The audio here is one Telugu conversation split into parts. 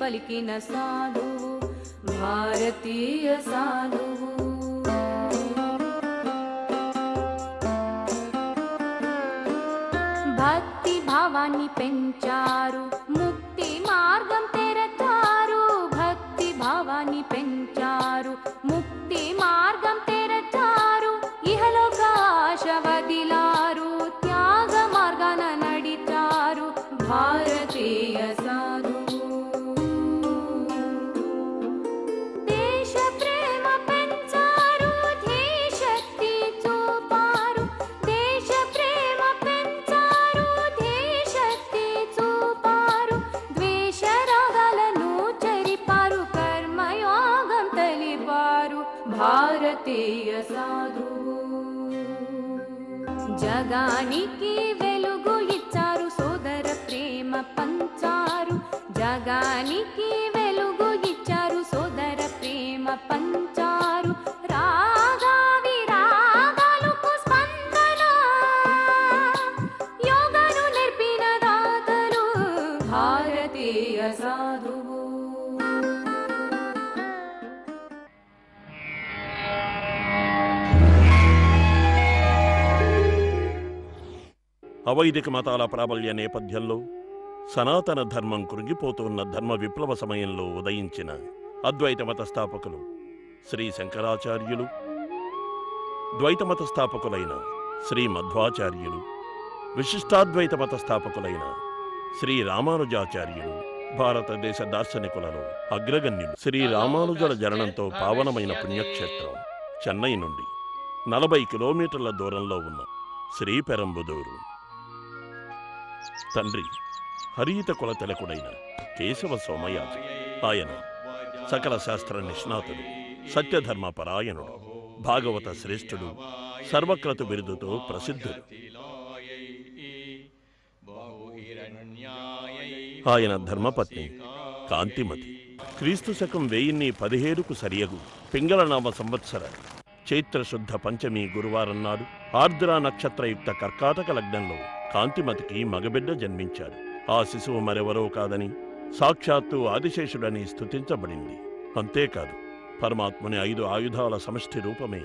పలికిన సాధువు భారతీయ సాధువు. భక్తి భావాన్ని పెంచారు, ముక్తి మార్గం తెరచారు. భక్తి భావాన్ని పెంచారు, ముక్తి మార్గం తెరచారు. ఇహలోక ఆశ వదిలారు, త్యాగ మార్గాన నడిచారు భారతీయ సాధువు. దేశ ప్రేమ పెంచారు, ధీశక్తి చూపారు. దేశ ప్రేమ పెంచారు, ధీశక్తి చూపారు. ద్వేష రాగాలను చెరిపారు, కర్మయోగం తెలిపారు భారతీయ సాధువు. జగానికి వెలుగు ఇచ్చారు, సోదర ప్రేమ పంచారు. జగానికి వెలుగు ఇచ్చారు, సోదర ప్రేమ పంచారు. రాగా విరాగాలకు స్పందన, యోగాను నేర్పిన దాతలు భారతీయ సాధువు. అవైదిక మతాల ప్రాబల్య నేపథ్యంలో సనాతన ధర్మం కృంగిపోతున్న ధర్మ విప్లవ సమయంలో ఉదయించిన అద్వైత మత స్థాపకులు శ్రీ శంకరాచార్యులు, ద్వైత మత స్థాపకులైన శ్రీ మధ్వాచార్యులు, విశిష్టాద్వైత మత స్థాపకులైన శ్రీ రామానుజాచార్యులు భారతదేశ దార్శనికులలో అగ్రగణ్యులు. శ్రీ రామానుజుల జననంతో పావనమైన పుణ్యక్షేత్రం చెన్నై నుండి 40 కిలోమీటర్ల దూరంలో ఉన్న శ్రీపెరంబుదూరు. తండ్రి హరిత కుల తిలకుడైన కేశవ సోమయాజి. ఆయన సకల శాస్త్ర నిష్ణాతుడు, సత్యధర్మ పరాయణుడు, భాగవత శ్రేష్ఠుడు, సర్వక్రతు బిరుదుతో ప్రసిద్ధుడు. ఆయన ధర్మపత్ని కాంతిమతి. క్రీస్తు శకం 1017కు సరియగు పింగళనామ సంవత్సర చైత్రశుద్ధ పంచమి గురువారం నాడు ఆర్ద్రా నక్షత్రయుక్త కర్కాటక లగ్నంలో కాంతిమతికి మగబిడ్డ జన్మించాడు. ఆ శిశువు మరెవరో కాదని సాక్షాత్తు ఆదిశేషుడని స్తుతించబడింది. అంతేకాదు, పరమాత్ముని 5 ఆయుధాల సమష్టి రూపమే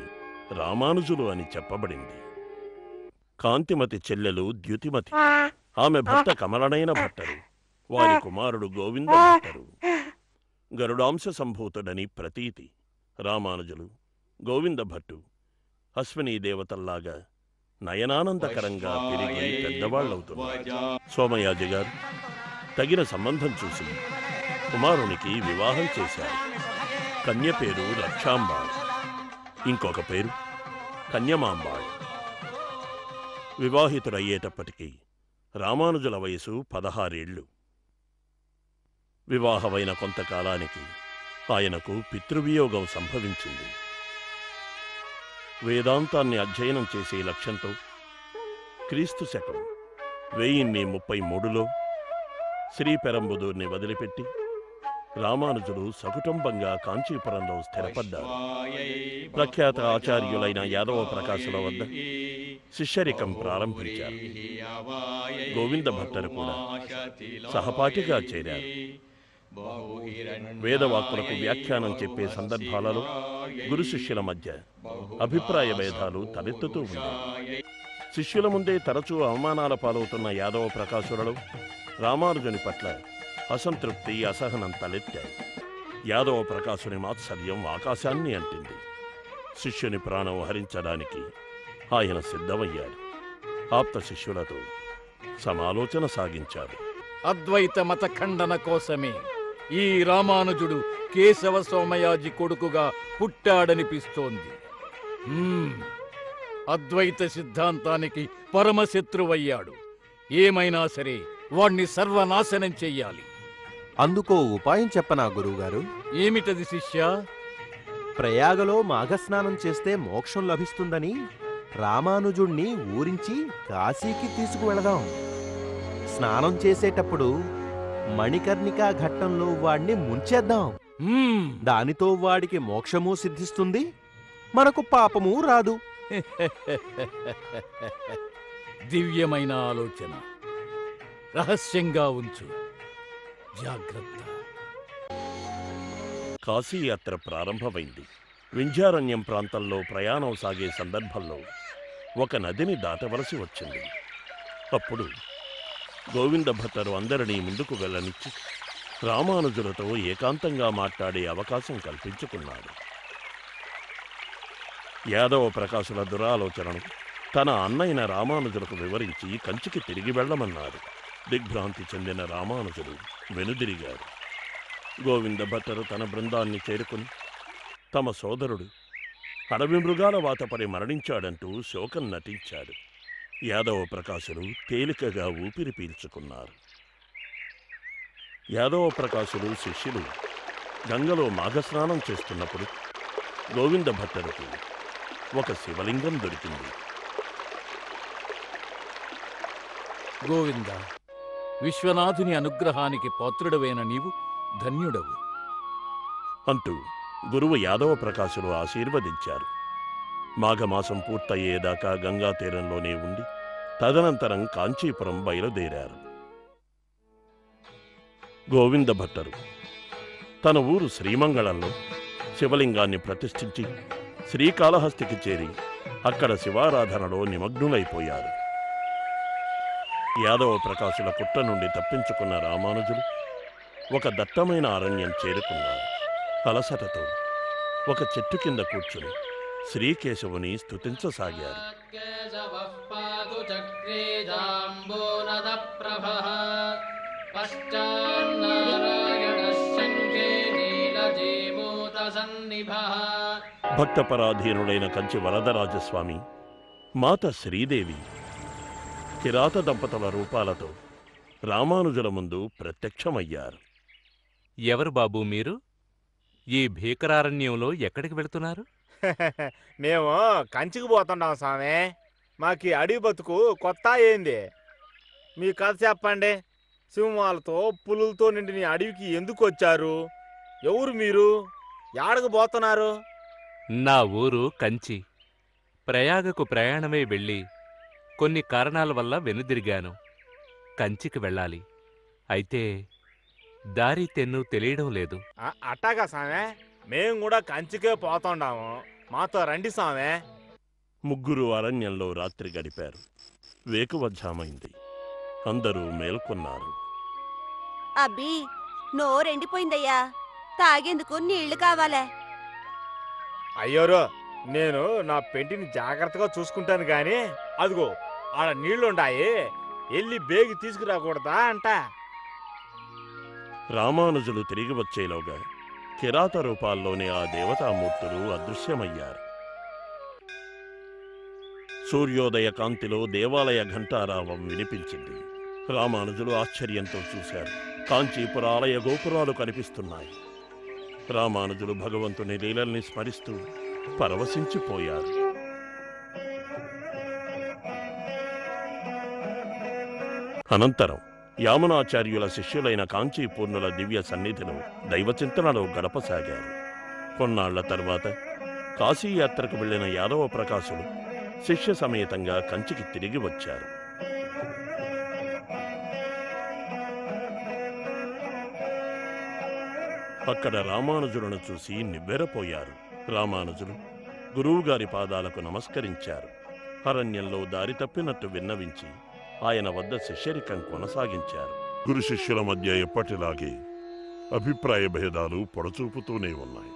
రామానుజులు అని చెప్పబడింది. కాంతిమతి చెల్లెలు ద్యుతిమతి. ఆమె భర్త కమలనైన భట్టరు. వారి కుమారుడు గోవింద భట్టరు. గరుడాంశ సంభూతుడని ప్రతీతి. రామానుజులు, గోవింద భట్టు అశ్వినీ దేవతల్లాగా నయనానందకరంగా పెరిగి పెద్దవాళ్లవుతున్నారు. సోమయాజి గారు తగిన సంబంధం చూసి కుమారునికి వివాహం చేశారు. కన్య పేరు రక్షాంబాళ్, ఇంకొక పేరు కన్యమాంబాళ్. వివాహితుడయ్యేటప్పటికీ రామానుజుల వయసు 16 ఏళ్ళు. వివాహమైన కొంతకాలానికి ఆయనకు పితృవియోగం సంభవించింది. వేదాంతాన్ని అధ్యయనం చేసే లక్ష్యంతో క్రీస్తు శకం 1033లో శ్రీపెరంబుదూర్ని వదిలిపెట్టి రామానుజులు సకుటుంబంగా కాంచీపురంలో స్థిరపడ్డారు. ప్రఖ్యాత ఆచార్యులైన యాదవ ప్రకాశుల వద్ద శిష్యరికం ప్రారంభించారు. గోవింద భట్టరు కూడా సహపాఠిగా చేరారు. వేదవాక్కులకు వ్యాఖ్యానం చెప్పే సందర్భాలలో గురు శిష్యుల మధ్య అభిప్రాయ భేదాలు తలెత్తుతూ ఉన్నాయి. శిష్యుల ముందే తరచూ అవమానాల పాలవుతున్న యాదవ ప్రకాశులలో రామానుజుని పట్ల అసంతృప్తి, అసహనం తలెత్తాయి. యాదవ ప్రకాశుని మాత్సర్యం ఆకాశాన్ని అంటింది. శిష్యుని ప్రాణం హరించడానికి ఆయన సిద్ధమయ్యాడు. ఆప్త శిష్యులతో సమాలోచన సాగించారు. అద్వైత మత ఖండన కోసమే ఈ రామానుజుడు కేశవ సోమయాజి కొడుకుగా పుట్టాడనిపిస్తోంది. అద్వైత సిద్ధాంతానికి పరమశత్రువయ్యాడు. ఏమైనా సరే వాణ్ణి సర్వనాశనం చెయ్యాలి. అందుకో ఉపాయం చెప్పనా గురువుగారు? ఏమిటది శిష్య? ప్రయాగలో మాఘస్నానం చేస్తే మోక్షం లభిస్తుందని రామానుజుణ్ణి ఊరించి కాశీకి తీసుకువెళదాం. స్నానం చేసేటప్పుడు మణికర్ణికా ఘట్టంలో వాణ్ణి ముంచేద్దాం. దానితో వాడికి మోక్షము సిద్ధిస్తుంది, మనకు పాపము రాదు. దివ్యమైన ఆలోచన. రహస్యంగా ఉంచు. జాగ్రత్త. కాశీయాత్ర ప్రారంభమైంది. వింధ్యారణ్యం ప్రాంతంలో ప్రయాణం సాగే సందర్భంలో ఒక నదిని దాటవలసి వచ్చింది. అప్పుడు గోవింద భట్టరు అందరినీ ముందుకు వెళ్ళనిచ్చి రామానుజులతో ఏకాంతంగా మాట్లాడే అవకాశం కల్పించుకున్నాడు. యాదవ ప్రకాశుల దురాలోచనను తన అన్నైన రామానుజులకు వివరించి కంచికి తిరిగి వెళ్ళమన్నాడు. దిగ్భ్రాంతి చెందిన రామానుజులు వెనుదిరిగారు. గోవింద భట్టరు తన బృందాన్ని చేరుకుని తమ సోదరుడు అడవి మృగాల వాతపడి మరణించాడంటూ శోకం నటించాడు. యాదవ ప్రకాశులు తేలికగా ఊపిరి పీల్చుకున్నారు. యాదవ ప్రకాశులు శిష్యులు గంగలో మాఘస్నానం చేస్తున్నప్పుడు గోవింద భట్టరుకు ఒక శివలింగం దొరికింది. గోవింద, విశ్వనాథుని అనుగ్రహానికి పాత్రుడవైన నీవు ధన్యుడవు అంటూ గురువు యాదవ ప్రకాశులు ఆశీర్వదించారు. మాఘమాసం పూర్తయ్యేదాకా గంగా తీరంలోనే ఉండి తదనంతరం కాంచీపురం బయలుదేరారు. గోవింద భట్టరు తన ఊరు శ్రీమంగళంలో శివలింగాన్ని ప్రతిష్ఠించి శ్రీకాళహస్తికి చేరి అక్కడ శివారాధనలో నిమగ్నులైపోయారు. యాదవ ప్రకాశుల కుట్ర నుండి తప్పించుకున్న రామానుజులు ఒక దట్టమైన అరణ్యం చేరుకున్నారు. అలసటతో ఒక చెట్టు కింద కూర్చుని శ్రీకేశవుని స్తుతించసాగారు. భక్తపరాధీనుడైన కంచి వరదరాజస్వామి, మాత శ్రీదేవి కిరాత దంపతుల రూపాలతో రామానుజుల ముందు ప్రత్యక్షమయ్యారు. ఎవరు బాబూ మీరు? ఈ భీకరారణ్యంలో ఎక్కడికి వెళుతున్నారు? మేము కంచికి పోతున్నాం స్వామి. మాకు అడవి బతుకు కొత్త ఏంది? మీ కథ చెప్పండి. సింహాలతో పులులతో నిండిన అడవికి ఎందుకు వచ్చారు? ఎవరు మీరు? యాడకు పోతున్నారు? నా ఊరు కంచి. ప్రయాగకు ప్రయాణమై వెళ్ళి కొన్ని కారణాల వల్ల వెనుదిరిగాను. కంచికి వెళ్ళాలి. అయితే దారి తెన్ను తెలియడం లేదు. అట్టాగా స్వామి, మేము కూడా కంచికే పోతుండాము. మాతో రండి స్వామి. ముగ్గురు అరణ్యంలో రాత్రి గడిపారు. వేకువజామైంది. అందరూ మేల్కొన్నారు. అబ్బీ, నోరెండిపోయిందయ్యా. తాగేందుకు నీళ్లు కావాలే. అయ్యోరో, నేను నా పెంటిని జాగ్రత్తగా చూసుకుంటాను గాని అదిగో ఆడ నీళ్లుండాయి, వెళ్ళి బేగి తీసుకురాకూడదా అంట. రామానుజులు తిరిగి వచ్చేలోగా కిరాత రూపాల్లోని ఆ దేవతామూర్తులు అదృశ్యమయ్యారు. సూర్యోదయ కాంతిలో దేవాలయ ఘంటారావం వినిపించింది. రామానుజులు ఆశ్చర్యంతో చూశారు. కాంచీపుర ఆలయ గోపురాలు కనిపిస్తున్నాయి. రామానుజులు భగవంతుని లీలల్ని స్మరిస్తూ పరవశించిపోయారు. అనంతరం యామునాచార్యుల శిష్యులైన కాంచీపూర్ణుల దివ్య సన్నిధిలో దైవచింతనలో గడపసాగారు. కొన్నాళ్ల తర్వాత కాశీయాత్రకు వెళ్లిన యాదవ ప్రకాశులు శిష్య సమేతంగా కంచికి తిరిగి వచ్చారు. అక్కడ రామానుజులను చూసి నివ్వెరపోయారు. రామానుజులు గురువుగారి పాదాలకు నమస్కరించారు. అరణ్యంలో దారి తప్పినట్టు విన్నవించి ఆయన వద్ద శిష్యరికం కొనసాగించారు. గురు శిష్యుల మధ్య ఎప్పటిలాగే అభిప్రాయ భేదాలు పొడచూపుతూనే ఉన్నాయి.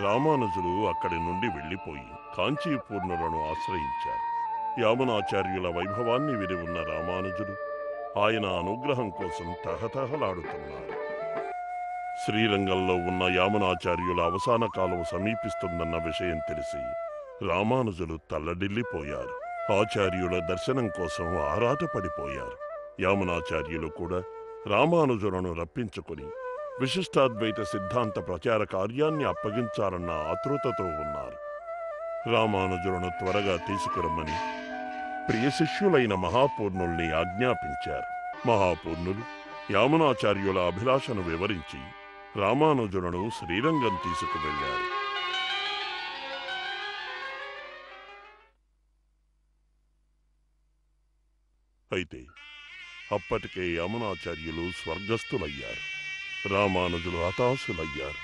రామానుజులు అక్కడి నుండి వెళ్ళిపోయి కాంచీపూర్ణులను ఆశ్రయించారు. యామునాచార్యుల వైభవాన్ని విని ఉన్న రామానుజులు ఆయన అనుగ్రహం కోసం తహతహలాడుతున్నారు. శ్రీరంగంలో ఉన్న యామునాచార్యుల అవసాన కాలం సమీపిస్తుందన్న విషయం తెలిసి రామానుజులు తల్లడిల్లిపోయారు. ఆచార్యుల దర్శనం కోసం ఆరాటపడిపోయారు. యామునాచార్యులు కూడా రామానుజులను రప్పించుకుని విశిష్టాద్వైత సిద్ధాంత ప్రచార కార్యాన్ని అప్పగించాలన్న ఆతృతతో ఉన్నారు. రామానుజులను త్వరగా తీసుకురమ్మని ప్రియ శిష్యులైన మహాపూర్ణుల్ని ఆజ్ఞాపించారు. మహాపూర్ణులు యామునాచార్యుల అభిలాషను వివరించి రామానుజులను శ్రీరంగం తీసుకువెళ్లారు. అయితే అప్పటికే యామునాచార్యులు స్వర్గస్థులయ్యారు. రామానుజులు హతాశులయ్యారు.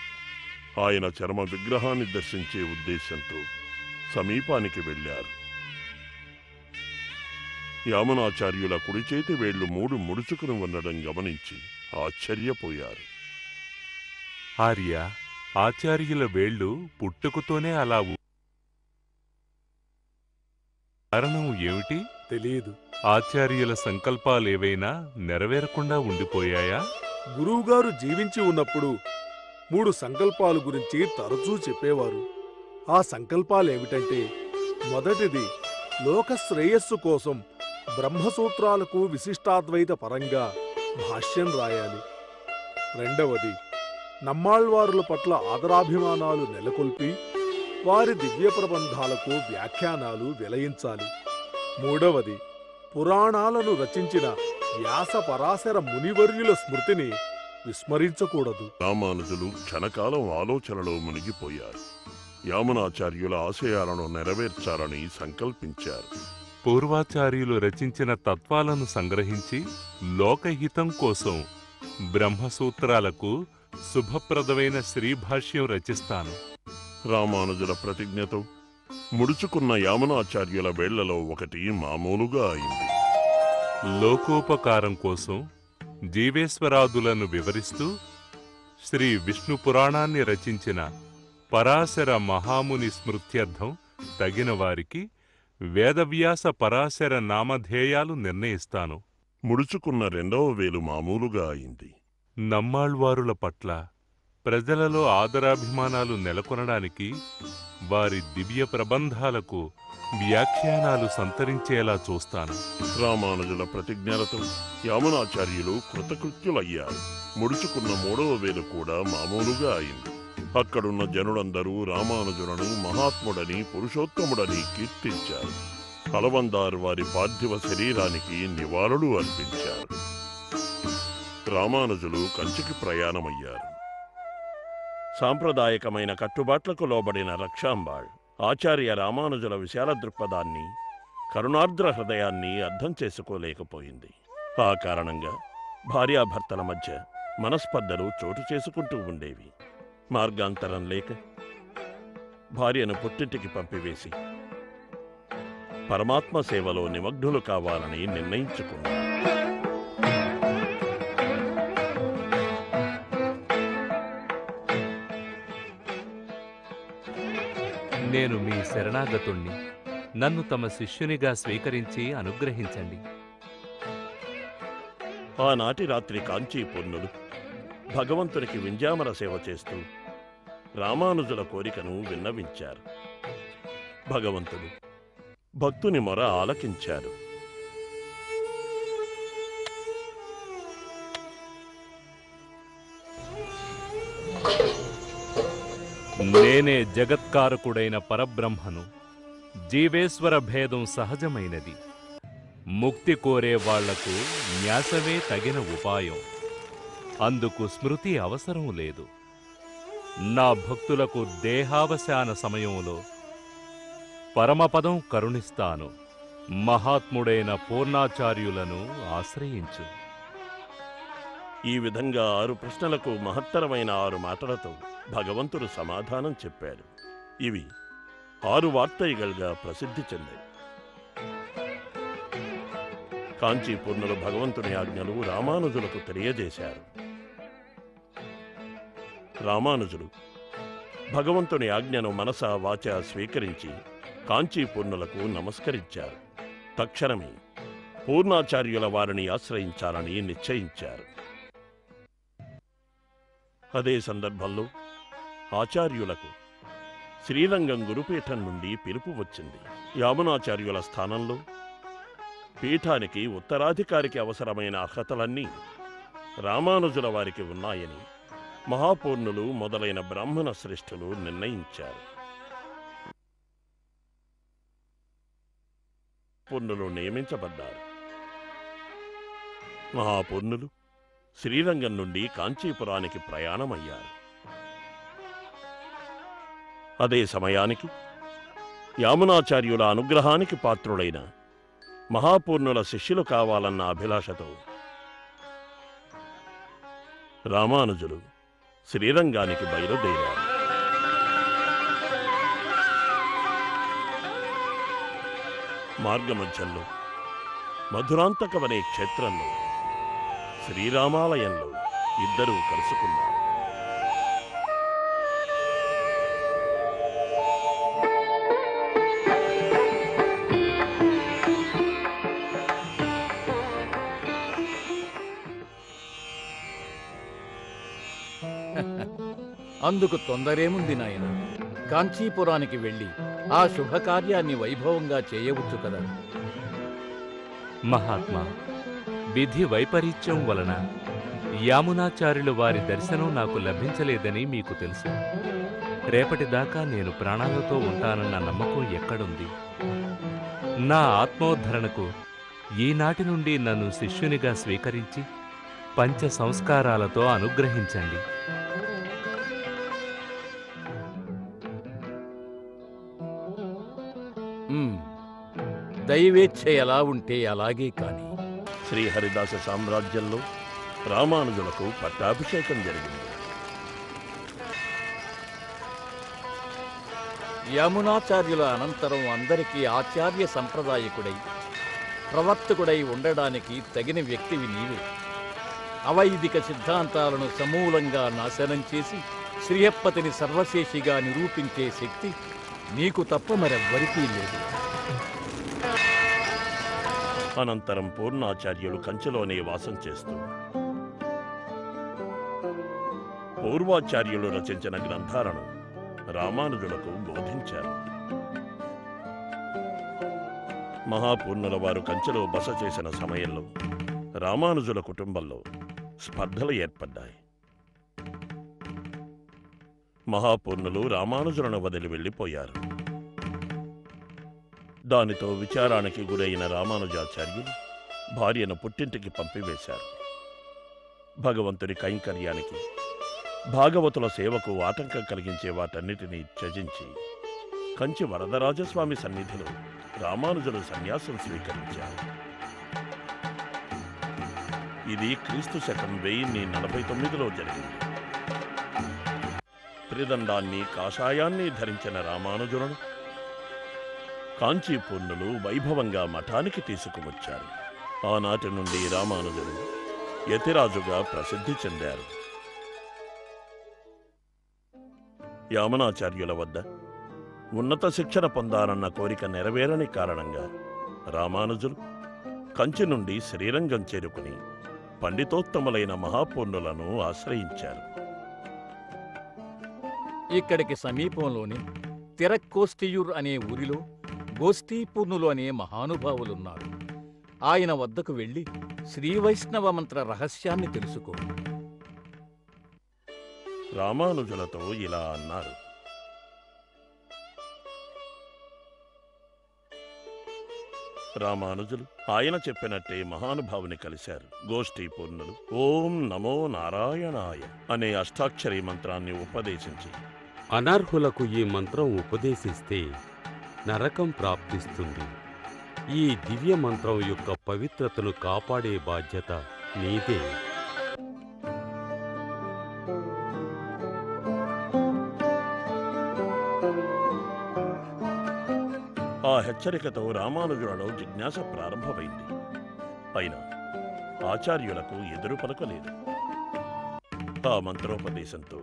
ఆయన చర్మ విగ్రహాన్ని దర్శించే ఉద్దేశంతో సమీపానికి వెళ్ళారు. యామునాచార్యుల కుడి చేతి వేళ్లు 3 ముడుచుకుని ఉండడం గమనించి ఆశ్చర్యపోయారు. ఆర్య, ఆచార్యుల వేళ్ళు పుట్టుకతోనే అలా కారణం ఏమిటి? తెలీదు. ఆచార్యుల సంకల్పాలేవైనా నెరవేరకుండా ఉండిపోయాయా? గురువుగారు జీవించి ఉన్నప్పుడు 3 సంకల్పాల గురించి తరచూ చెప్పేవారు. ఆ సంకల్పాలేమిటంటే, మొదటిది లోక శ్రేయస్సు కోసం బ్రహ్మసూత్రాలకు విశిష్టాద్వైత పరంగా భాష్యం రాయాలి. రెండవది నమ్మాళ్వారుల పట్ల ఆదరాభిమానాలు నెలకొల్పి వారి దివ్య ప్రబంధాలకు వ్యాఖ్యానాలు వెలయించాలి. మూడవది పురాణాలను రచించిన వ్యాస పరాశర మునివర్యుల స్మృతిని విస్మరించకూడదు. రామానుజులు క్షణకాలం ఆలోచనలో మునిగిపోయారు. యామునాచార్యుల ఆశయాలను నెరవేర్చాలని సంకల్పించారు. పూర్వాచార్యులు రచించిన తత్వాలను సంగ్రహించి లోకహితం కోసం బ్రహ్మసూత్రాలకు శుభప్రదమైన శ్రీభాష్యం రచిస్తాను. రామానుజుల ప్రతిజ్ఞతో ముడుచుకున్న యామునాచార్యుల వేళ్లలో ఒకటి మామూలుగా అయింది. లోకోపకారం కోసం జీవేశ్వరాదులను వివరిస్తూ శ్రీ విష్ణు పురాణాన్ని రచించిన పరాశర మహాముని స్మృత్యర్థం తగిన వారికి వేదవ్యాస పరాశర నామధేయాలు నిర్ణయిస్తాను. ముడుచుకున్న 2వ వేలు మామూలుగా అయింది. నమ్మాళ్వారుల పట్ల ప్రజలలో ఆదరాభిమానాలు నెలకొనడానికి వారి దివ్య ప్రబంధాలకు వ్యాఖ్యానాలు సంతరించేలా చూస్తాను. రామానుజుల ప్రతిజ్ఞలతో యామునాచార్యులు కృతకృత్యులయ్యారు. ముడుచుకున్న 3వ వేలు కూడా మామూలుగా అయింది. అక్కడున్న జనులందరూ రామానుజులను మహాత్ముడని, పురుషోత్తముడని కీర్తించారు. కలవందారు వారి పార్థివ శరీరానికి నివాళులు అర్పించారు. రామానుజులు కంచికి ప్రయాణమయ్యారు. సాంప్రదాయకమైన కట్టుబాట్లకు లోబడిన రక్షాంబాళ్ ఆచార్య రామానుజుల విశాల దృక్పథాన్ని, కరుణార్ద్ర హృదయాన్ని అర్థం చేసుకోలేకపోయింది. ఆ కారణంగా భార్యాభర్తల మధ్య మనస్పర్ధలు చోటు చేసుకుంటూ ఉండేవి. మార్గాంతరం లేక భార్యను పుట్టింటికి పంపివేసి పరమాత్మ సేవలో నిమగ్నులు కావాలని నిర్ణయించుకున్నారు. నేను మీ శరణాగతుణ్ణి. నన్ను తమ శిష్యునిగా స్వీకరించి అనుగ్రహించండి. ఆనాటి రాత్రి కాంచీపూర్ణులు భగవంతునికి వింజామర సేవ చేస్తూ రామానుజుల కోరికను విన్నవించారు. భగవంతుడు భక్తుని మొర ఆలకించారు. నేనే జగత్కారకుడైన పరబ్రహ్మను. జీవేశ్వర భేదం సహజమైనది. ముక్తి కోరే వాళ్లకు న్యాసమే తగిన ఉపాయం. అందుకు స్మృతి అవసరం లేదు. నా భక్తులకు దేహావసాన సమయంలో పరమపదం కరుణిస్తాను. మహాత్ముడైన పూర్ణాచార్యులను ఆశ్రయించు. ఈ విధంగా 6 ప్రశ్నలకు మహత్తరమైన 6 మాటలతో భగవంతుడు సమాధానం చెప్పాడు. ఇవి 6 వార్తయిగల్గా ప్రసిద్ధి చెందాయి. కాంచీపూర్ణులు భగవంతుని ఆజ్ఞలు రామానుజులకు తెలియజేశారు. రామానుజులు భగవంతుని ఆజ్ఞను మనసా వాచా స్వీకరించి కాంచీపూర్ణులకు నమస్కరించారు. తక్షణమే పూర్ణాచార్యుల వారిని ఆశ్రయించాలని నిశ్చయించారు. అదే సందర్భంలో ఆచార్యులకు శ్రీరంగం గురుపీఠం నుండి పిలుపు వచ్చింది. యామునాచార్యుల స్థానంలో పీఠానికి ఉత్తరాధికారికి అవసరమైన అర్హతలన్నీ రామానుజుల వారికి ఉన్నాయని మహాపూర్ణులు మొదలైన బ్రాహ్మణ శ్రేష్ఠులు నిర్ణయించారు. పూర్ణులు నియమించబడ్డారు. మహాపూర్ణులు శ్రీరంగం నుండి కాంచీపురానికి ప్రయాణమయ్యారు. అదే సమయానికి యామునాచార్యుల అనుగ్రహానికి పాత్రుడైన మహాపూర్ణుల శిష్యులు కావాలన్న అభిలాషతో రామానుజులు శ్రీరంగానికి బయలుదేరారు. మార్గమధ్యంలో మధురాంతకమనే క్షేత్రంలో శ్రీరామాలయంలో ఇద్దరూ కలుసుకున్నారు. అందుకు తొందరేముంది నాయన. కాంచీపురానికి వెళ్ళి ఆ శుభకార్యాన్ని వైభవంగా చేయవచ్చు కదా. మహాత్మా, విధి వైపరీత్యం వలన యామునాచార్యులు వారి దర్శనం నాకు లభించలేదని మీకు తెలుసు. రేపటిదాకా నేను ప్రాణాలతో ఉంటానన్న నమ్మకం ఎక్కడుంది? నా ఆత్మోద్ధరణకు ఈనాటి నుండి నన్ను శిష్యునిగా స్వీకరించి పంచ సంస్కారాలతో అనుగ్రహించండి. దైవేచ్ఛ ఎలా ఉంటే అలాగే కాని. శ్రీహరిదాస సామ్రాజ్యంలో రామానుజులకు పట్టాభిషేకం జరిగింది. యమునాచార్యుల అనంతరం అందరికీ ఆచార్య సంప్రదాయకుడై ప్రవర్తకుడై ఉండడానికి తగిన వ్యక్తివి నీవే. అవైదిక సిద్ధాంతాలను సమూలంగా నాశనం చేసి శ్రీయప్పతిని సర్వశేషిగా నిరూపించే శక్తి నీకు తప్ప మరెవ్వరికీ లేదు. అనంతరం పూర్ణాచార్యులు కంచిలోనే వాసం చేస్తూ పూర్వాచార్యులు రచించిన గ్రంథాలను రామానుజులకు బోధించారు. మహాపూర్ణుల వారు కంచిలో బస చేసిన సమయంలో రామానుజుల కుటుంబంలో స్పర్ధలు ఏర్పడ్డాయి. మహాపూర్ణులు రామానుజులను వదిలి వెళ్ళిపోయారు. దానితో విచారానికి గురైన రామానుజాచార్యులు భార్యను పుట్టింటికి పంపివేశారు. భగవంతుడి కైంకర్యానికి, భాగవతుల సేవకు ఆటంకం కలిగించే వాటన్నిటినీ త్యజించి కంచి వరదరాజస్వామి సన్నిధిలో రామానుజులు సన్యాసం స్వీకరించారు. ఇది క్రీస్తు శకం 1049లో జరిగింది. త్రిదండాన్ని, కాషాయాన్ని ధరించిన రామానుజులను కాంచీపూర్ణులు వైభవంగా మఠానికి తీసుకువచ్చారు. ఆనాటి నుండి రామానుజులు యతిరాజుగా ప్రసిద్ధి చెందారు. యామునాచార్యుల వద్ద ఉన్నత శిక్షణ పొందాలన్న కోరిక నెరవేరని కారణంగా రామానుజులు కంచి నుండి శ్రీరంగం చేరుకుని పండితోత్తములైన మహాపూర్ణులను ఆశ్రయించారు. ఇక్కడికి సమీపంలోని తిరక్కోస్టియూర్ అనే ఊరిలో గోష్ఠీపూర్ణులు అనే మహానుభావులున్నారు. ఆయన వద్దకు వెళ్ళి శ్రీవైష్ణవ మంత్ర రహస్యాన్ని తెలుసుకో. రామానుజులతో ఇలా అన్నారు. రామానుజులు ఆయన చెప్పినట్టే మహానుభావుని కలిశారు. గోష్ఠీపూర్ణులు ఓం నమో నారాయణాయ అనే అష్టాక్షరీ మంత్రాన్ని ఉపదేశించి, అనర్హులకు ఈ మంత్రం ఉపదేశిస్తే నరకం ప్రాప్తిస్తుంది. ఈ దివ్య మంత్రం యొక్క పవిత్రతను కాపాడే బాధ్యత నీదే. ఆ హెచ్చరికతో రామానుజులలో జిజ్ఞాస ప్రారంభమైంది. అయినా ఆచార్యులకు ఎదురు పలకలేదు. ఆ మంత్రోపదేశంతో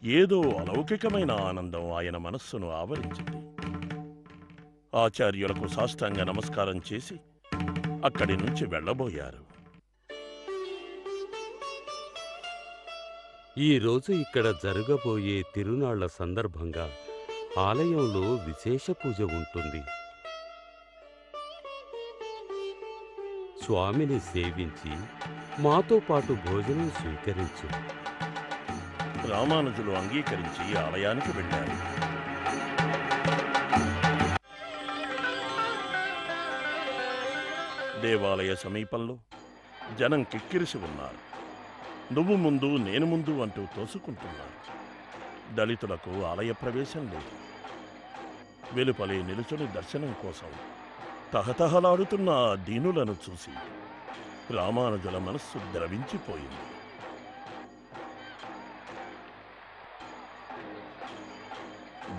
ఏదో అలౌకికమైన ఆనందం ఆయన మనస్సును ఆవరించింది. ఆచార్యులకు సాష్టాంగ నమస్కారం చేసి అక్కడి నుంచి వెళ్ళబోయారు. ఈరోజు ఇక్కడ జరగబోయే తిరునాళ్ల సందర్భంగా ఆలయంలో విశేష పూజ ఉంటుంది. స్వామిని సేవించి మాతో పాటు భోజనం స్వీకరించు. రామానుజులు అంగీకరించి ఆలయానికి వెళ్ళారు. దేవాలయ సమీపంలో జనం కిక్కిరిసి ఉన్నారు. నువ్వు ముందు నేను ముందు అంటూ తోసుకుంటున్నారు. దళితులకు ఆలయ ప్రవేశం లేదు. వెలుపలే నిలుచుని దర్శనం కోసం తహతహలాడుతున్న ఆ దీనులను చూసి రామానుజుల మనస్సు ద్రవించిపోయింది.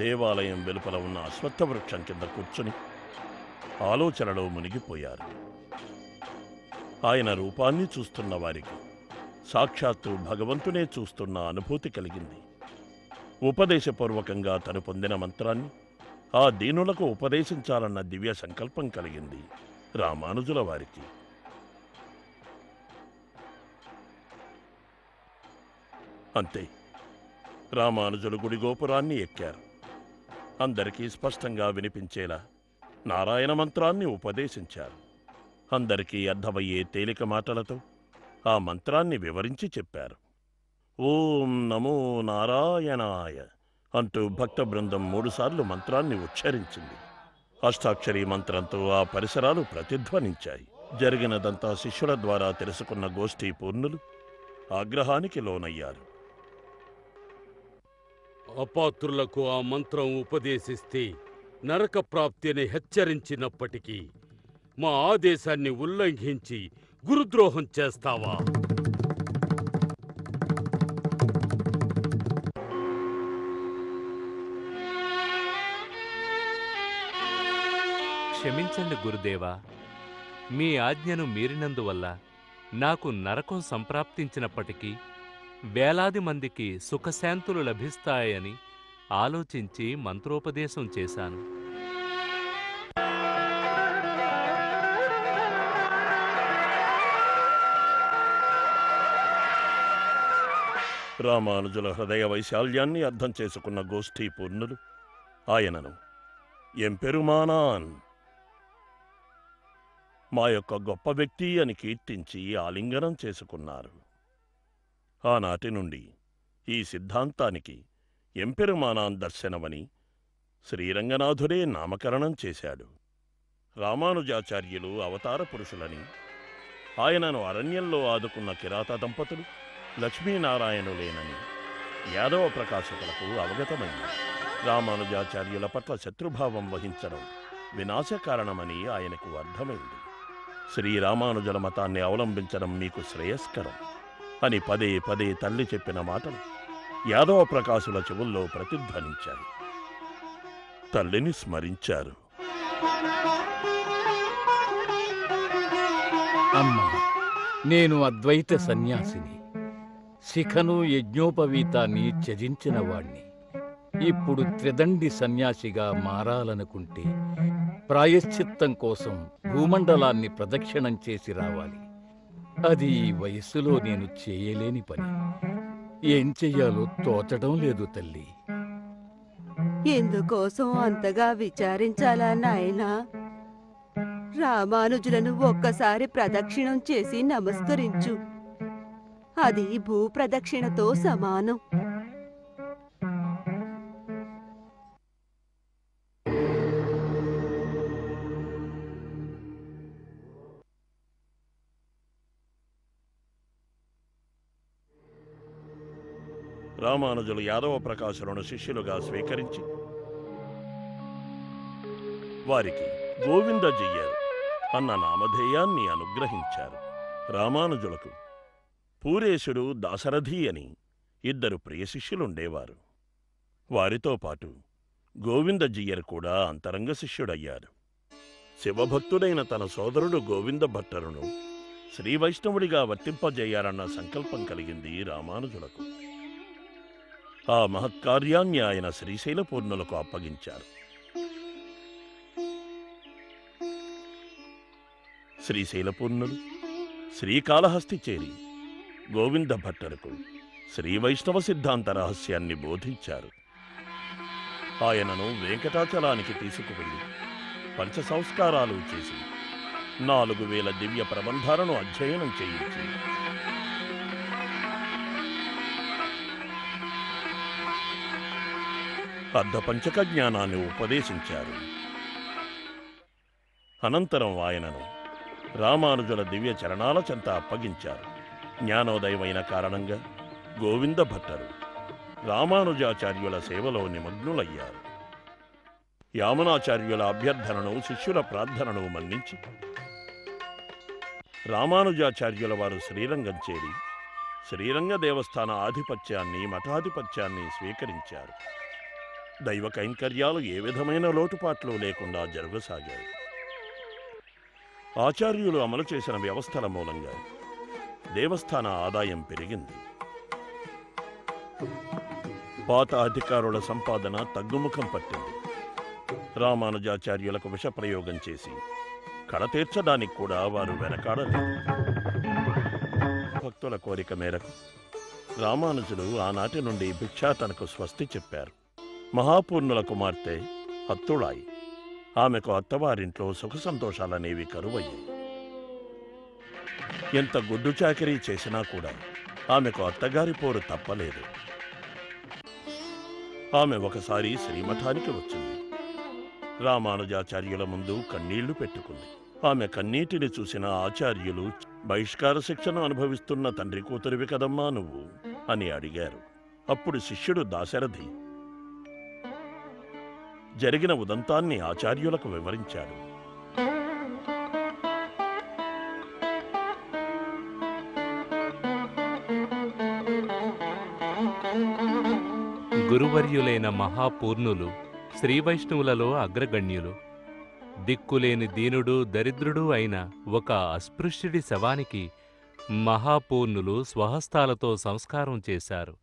దేవాలయం వెలుపల ఉన్న అశ్వత్థ వృక్షం కింద కూర్చుని ఆలోచనలో మునిగిపోయారు. ఆయన రూపాన్ని చూస్తున్న వారికి సాక్షాత్తు భగవంతునే చూస్తున్న అనుభూతి కలిగింది. ఉపదేశపూర్వకంగా తను పొందిన మంత్రాన్ని ఆ దీనులకు ఉపదేశించాలన్న దివ్య సంకల్పం కలిగింది రామానుజుల వారికి. అంతే, రామానుజులు గుడి గోపురాన్ని ఎక్కారు. అందరికీ స్పష్టంగా వినిపించేలా నారాయణ మంత్రాన్ని ఉపదేశించారు. అందరికీ అర్థమయ్యే తేలిక మాటలతో ఆ మంత్రాన్ని వివరించి చెప్పారు. ఓం నమో నారాయణాయ అంటూ భక్త బృందం 3 సార్లు మంత్రాన్ని ఉచ్చరించింది. అష్టాక్షరీ మంత్రంతో ఆ పరిసరాలు ప్రతిధ్వనించాయి. జరిగినదంతా శిష్యుల ద్వారా తెలుసుకున్న గోష్ఠీ పూర్ణులు ఆగ్రహానికి లోనయ్యారు. అపాత్రులకు ఆ మంత్రం ఉపదేశిస్తే నరక ప్రాప్తిని హెచ్చరించినప్పటికీ మా ఆదేశాన్ని ఉల్లంఘించి గురుద్రోహం చేస్తావా? క్షమించండి గురుదేవా, మీ ఆజ్ఞను మీరినందువల్ల నాకు నరకం సంప్రాప్తించినప్పటికీ వేలాది మందికి సుఖశాంతులు లభిస్తాయని ఆలోచించి మంత్రోపదేశం చేశాను. రామానుజుల హృదయ వైశాల్యాన్ని అర్థం చేసుకున్న గోష్ఠీ పూర్ణులు ఆయనను ఎంపెరుమానాన్, మా యొక్క గొప్ప వ్యక్తి అని కీర్తించి ఆలింగనం చేసుకున్నారు. ఆనాటి నుండి ఈ సిద్ధాంతానికి ఎంపెరుమానాన్ దర్శనమని శ్రీరంగనాథుడే నామకరణం చేశాడు. రామానుజాచార్యులు అవతార పురుషులని, ఆయనను అరణ్యంలో ఆదుకున్న కిరాత దంపతులు లక్ష్మీనారాయణులేనని యాదవ ప్రకాశకులకు అవగతమైంది. రామానుజాచార్యుల పట్ల శత్రుభావం వహించడం వినాశకారణమని ఆయనకు అర్థమైంది. శ్రీరామానుజుల మతాన్ని అవలంబించడం మీకు శ్రేయస్కరం అని పదే పదే తల్లి చెప్పిన మాటలు యాదవ ప్రకాశుల చెవుల్లో ప్రతిధ్వనించాయి. తల్లిని స్మరించారు. అమ్మా, నేను అద్వైత సన్యాసిని, శిఖను యజ్ఞోపవీతాన్ని త్యజించిన వాణ్ణి. ఇప్పుడు త్రిదండి సన్యాసిగా మారాలనుకుంటే ప్రాయశ్చిత్తం కోసం భూమండలాన్ని ప్రదక్షిణం చేసి రావాలి. అది ఈ వయస్సులో నేను చేయలేని పని. ఏం చెయ్యాలో తోచడం లేదు తల్లి. ఎందుకోసం అంతగా విచారించాలా నాయనా? రామానుజులను ఒక్కసారి ప్రదక్షిణం చేసి నమస్కరించు. అది భూప్రదక్షిణతో సమానం. రామానుజులు యాదవ ప్రకాశులను శిష్యులుగా స్వీకరించి వారికి గోవిందజీయర్ అన్న నామధేయాన్ని అనుగ్రహించారు. రామానుజులకు పూరేశుడు, దాశరథి అని 2 ప్రియ శిష్యులుండేవారు. వారితో పాటు గోవిందజీయర్ కూడా అంతరంగ శిష్యుడయ్యాడు. శివభక్తుడైన తన సోదరుడు గోవింద భట్టరును శ్రీవైష్ణవుడిగా వర్తింపజేయాలన్న సంకల్పం కలిగింది రామానుజులకు. ఆ మహత్కార్యాన్ని ఆయన శ్రీశైల పూర్ణులకు అప్పగించారు. శ్రీశైల పూర్ణులు శ్రీకాళహస్తి చేరి గోవింద భట్టరుకు శ్రీవైష్ణవ సిద్ధాంత రహస్యాన్ని బోధించారు. ఆయనను వెంకటాచలానికి తీసుకువెళ్ళి పంచ సంస్కారాలు చేసి 4000 దివ్య ప్రబంధాలను అధ్యయనం చేయించి అర్ధపంచక జ్ఞానాన్ని ఉపదేశించారు. అనంతరం ఆయనను రామానుజుల దివ్య చరణాల చెంత అప్పగించారు. జ్ఞానోదయమైన కారణంగా గోవింద భట్టరు రామానుజాచార్యుల సేవలో నిమగ్నులయ్యారు. యామునాచార్యుల అభ్యర్థనను, శిష్యుల ప్రార్థనను మన్నించి రామానుజాచార్యుల వారు శ్రీరంగం చేరి శ్రీరంగ దేవస్థాన ఆధిపత్యాన్ని, మఠాధిపత్యాన్ని స్వీకరించారు. దైవ కైంకర్యాలు ఏ విధమైన లోటుపాట్లు లేకుండా జరగసాగాయి. ఆచార్యులు అమలు చేసిన వ్యవస్థల మూలంగా దేవస్థాన ఆదాయం పెరిగింది. పాత అధికారుల సంపాదన తగ్గుముఖం పట్టింది. రామానుజాచార్యులకు విషప్రయోగం చేసి కడతీర్చడానికి కూడా వారు వెనకాడలేదు. భక్తుల కోరిక మేరకు రామానుజులు ఆనాటి నుండి భిక్షాటనకు స్వస్తి చెప్పారు. మహాపూర్ణుల కుమార్తె హత్తుళాయి. ఆమెకు అత్తవారింట్లో సుఖ సంతోషాలనేవి కరువయ్యాయి. ఎంత గుడ్డు చాకరీ చేసినా కూడా ఆమెకు అత్తగారి పోరు తప్పలేదు. ఆమె ఒకసారి శ్రీమఠానికి వచ్చింది. రామానుజాచార్యుల ముందు కన్నీళ్లు పెట్టుకుంది. ఆమె కన్నీటిని చూసిన ఆచార్యులు, బహిష్కార శిక్షను అనుభవిస్తున్న తండ్రి కూతురివి కదమ్మా నువ్వు అని అడిగారు. అప్పుడు శిష్యుడు దాశరథి జరిగిన ఉదంతాన్ని ఆచార్యులకు వివరించాడు. గురువర్యులైన మహాపూర్ణులు శ్రీవైష్ణవులలో అగ్రగణ్యులు. దిక్కులేని దీనుడు దరిద్రుడు అయిన ఒక అస్పృశ్యుడి శవానికి మహాపూర్ణులు స్వహస్తాలతో సంస్కారం చేశారు.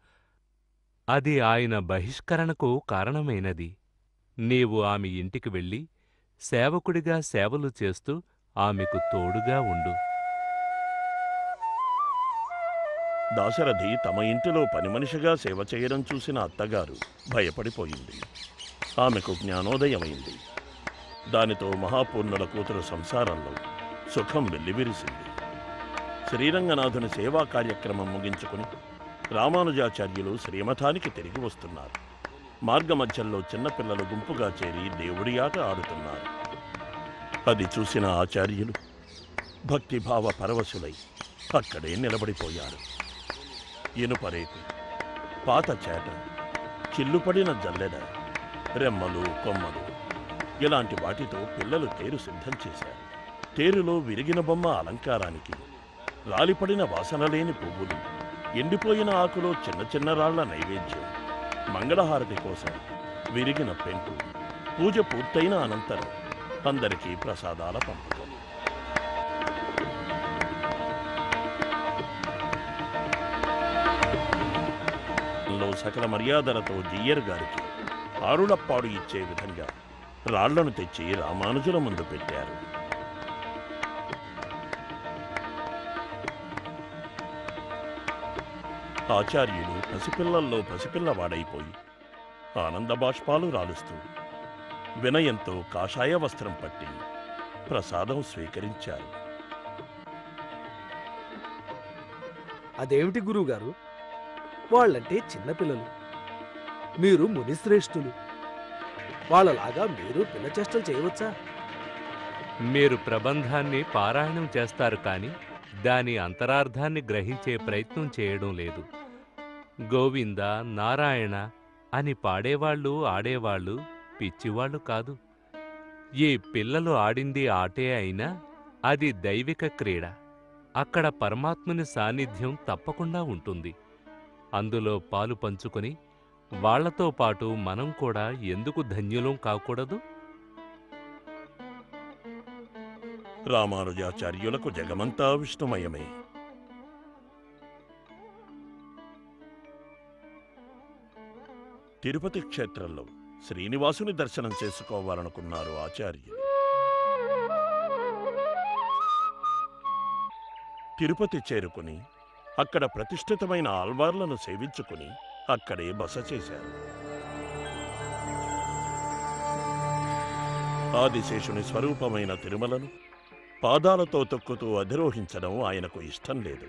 అది ఆయన బహిష్కరణకు కారణమైనది. నీవు ఆమె ఇంటికి వెళ్ళి సేవకుడిగా సేవలు చేస్తూ ఆమెకు తోడుగా ఉండు. దాశరథి తమ ఇంటిలో పనిమనిషిగా సేవ చేయడం చూసిన అత్తగారు భయపడిపోయింది. ఆమెకు జ్ఞానోదయమైంది. దానితో మహాపూర్ణుల కూతురు సంసారంలో సుఖం వెల్లివిరిసింది. శ్రీరంగనాథుని సేవా కార్యక్రమం ముగించుకుని రామానుజాచార్యులు శ్రీమఠానికి తిరిగి వస్తున్నారు. మార్గమధ్యంలో చిన్నపిల్లలు గుంపుగా చేరి దేవుడి ఆట ఆడుతున్నారు. అది చూసిన ఆచార్యులు భక్తిభావ పరవశులై అక్కడే నిలబడిపోయారు. ఇనుపరేకు, పాత చేట, చిల్లుపడిన జల్లెడ, రెమ్మలు, కొమ్మలు ఇలాంటి వాటితో పిల్లలు తేరు సిద్ధం చేశారు. తేరులో విరిగిన బొమ్మ అలంకారానికి, రాలిపడిన వాసనలేని పువ్వులు, ఎండిపోయిన ఆకులో చిన్న చిన్న రాళ్ల నైవేద్యం, మంగళహారతి కోసం విరిగిన పెంకు, పూజ పూర్తయిన అనంతరం అందరికీ ప్రసాదాల పంపకం. సకల మర్యాదలతో జియ్యర్ గారికి ఆరులప్పాడు ఇచ్చే విధంగా రాళ్లను తెచ్చి రామానుజుల ముందు పెట్టారు. ఆచార్యులు పసిపిల్లల్లో పసిపిల్లవాడైపోయి ఆనంద బాష్పాలు రాలుస్తూ వినయంతో కాషాయ వస్త్రం పట్టి ప్రసాదం స్వీకరించారు. అదేమిటి గురువుగారు, వాళ్ళంటే చిన్నపిల్లలు, మీరు మునిశ్రేష్ఠులు, వాళ్ళలాగా మీరు పిల్లచేష్టలు చేయవచ్చా? మీరు ప్రబంధాన్ని పారాయణం చేస్తారు కాని దాని అంతరార్థాన్ని గ్రహించే ప్రయత్నం చేయడం లేదు. గోవింద, నారాయణ అని పాడేవాళ్ళు ఆడేవాళ్ళు పిచ్చివాళ్ళు కాదు. ఈ పిల్లలు ఆడింది ఆటే అయినా అది దైవిక క్రీడ. అక్కడ పరమాత్ముని సాన్నిధ్యం తప్పకుండా ఉంటుంది. అందులో పాలు పంచుకొని వాళ్లతో పాటు మనం కూడా ఎందుకు ధన్యులం కాకూడదు? రామానుజాచార్యులకు జగమంతా విష్ణుమయమే. తిరుపతి క్షేత్రంలో శ్రీనివాసుని దర్శనం చేసుకోవాలనుకున్నారు ఆచార్యులు. తిరుపతి చేరుకుని అక్కడ ప్రతిష్ఠితమైన ఆల్వార్లను సేవించుకుని అక్కడే బస చేశారు. ఆదిశేషుని స్వరూపమైన తిరుమలను పాదాలతో తొక్కుతూ అధిరోహించడం ఆయనకు ఇష్టం లేదు.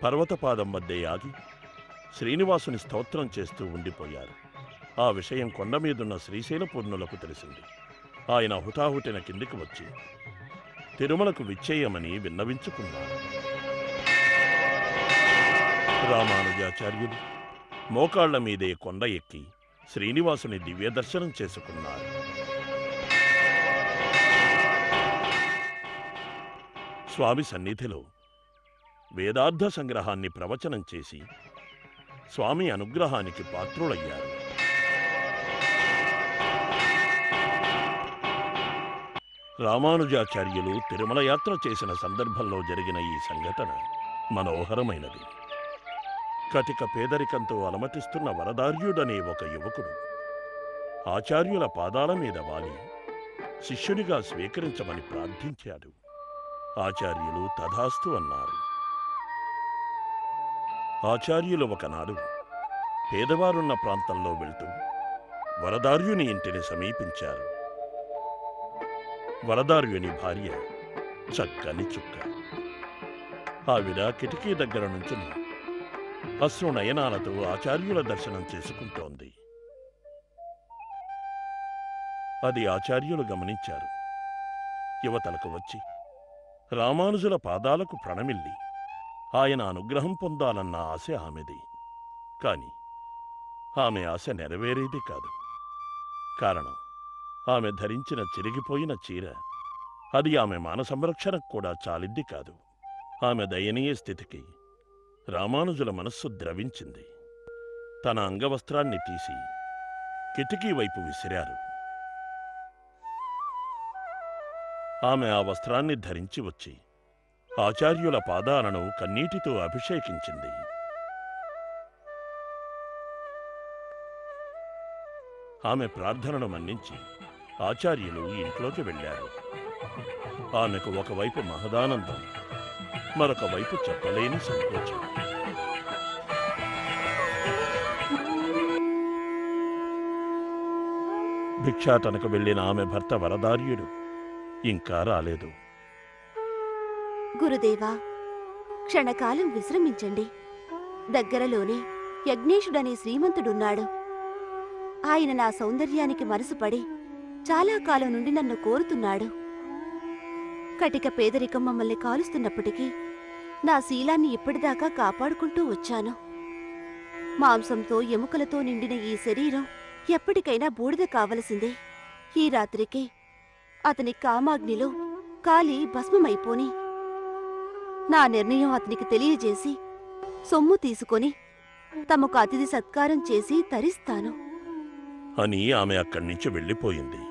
పర్వతపాదం వద్దే ఆగి శ్రీనివాసుని స్తోత్రం చేస్తూ ఉండిపోయారు. ఆ విషయం కొండమీదున్న శ్రీశైలపూర్ణులకు తెలిసింది. ఆయన హుటాహుటిన కిందికి వచ్చి తిరుమలకు విచ్చేయమని విన్నవించుకున్నారు. రామానుజాచార్యులు మోకాళ్ల మీదే కొండ ఎక్కి శ్రీనివాసుని దివ్య దర్శనం చేసుకున్నారు. స్వామి సన్నిధిలో వేదార్థ సంగ్రహాన్ని ప్రవచనం చేసి స్వామి అనుగ్రహానికి పాత్రులయ్యారు. రామానుజాచార్యులు తిరుమల యాత్ర చేసిన సందర్భంలో జరిగిన ఈ సంఘటన మనోహరమైనది. కటిక పేదరికంతో అలమటిస్తున్న వరదార్యుడనే ఒక యువకుడు ఆచార్యుల పాదాల మీద వాలి శిష్యునిగా స్వీకరించమని ప్రార్థించాడు. ఆచార్యులు తథాస్తు అన్నారు. ఆచార్యులు ఒకనాడు పేదవారున్న ప్రాంతంలో వెళ్తూ వరదార్యుని ఇంటిని సమీపించారు. వరదార్యుని భార్య చక్కని చుక్క. ఆవిడ కిటికీ దగ్గర నుంచుని అశ్రు నయనాలతో ఆచార్యుల దర్శనం చేసుకుంటోంది. అది ఆచార్యులు గమనించారు. యువతలకు వచ్చి రామానుజుల పాదాలకు ప్రణమిల్లి ఆయన అనుగ్రహం పొందాలన్న ఆశ ఆమెది. కాని ఆమె ఆశ నెరవేరేది కాదు. కారణం, ఆమె ధరించిన చిరిగిపోయిన చీర. అది ఆమె మాన సంరక్షణకు కూడా చాలిద్ది కాదు. ఆమె దయనీయ స్థితికి రామానుజుల మనస్సు ద్రవించింది. తన అంగవస్త్రాన్ని తీసి కిటికీ వైపు విసిరారు. ఆమె ఆ వస్త్రాన్ని ధరించి వచ్చి ఆచార్యుల పాదాలను కన్నీటితో అభిషేకించింది. ఆమె ప్రార్థనను మన్నించి ఆచార్యులు ఇంట్లోకి వెళ్ళారు. ఆమెకు ఒకవైపు మహదానందం, మరొక వైపు చెప్పలేని సంకోచం. భిక్షాటనకు వెళ్ళిన ఆమె భర్త వరదార్యుడు ఇంకా రాలేదు. గురుదేవా, క్షణకాలం విశ్రమించండి. దగ్గరలోనే యజ్ఞేశుడనే శ్రీమంతుడున్నాడు. ఆయన నా సౌందర్యానికి మనసుపడి చాలా కాలం నుండి నన్ను కోరుతున్నాడు. కటిక పేదరికం మమ్మల్ని కాలుస్తున్నప్పటికీ నా శీలాన్ని ఇప్పటిదాకా కాపాడుకుంటూ వచ్చాను. మాంసంతో ఎముకలతో నిండిన ఈ శరీరం ఎప్పటికైనా బూడిద కావలసిందే. ఈ రాత్రికే అతని కామాగ్నిలో కాలి భస్మమైపోని నా నిర్ణయం అతనికి తెలియజేసి సొమ్ము తీసుకొని తమకు అతిథి సత్కారం చేసి తరిస్తాను అని ఆమె అక్కడి నుంచి వెళ్ళిపోయింది.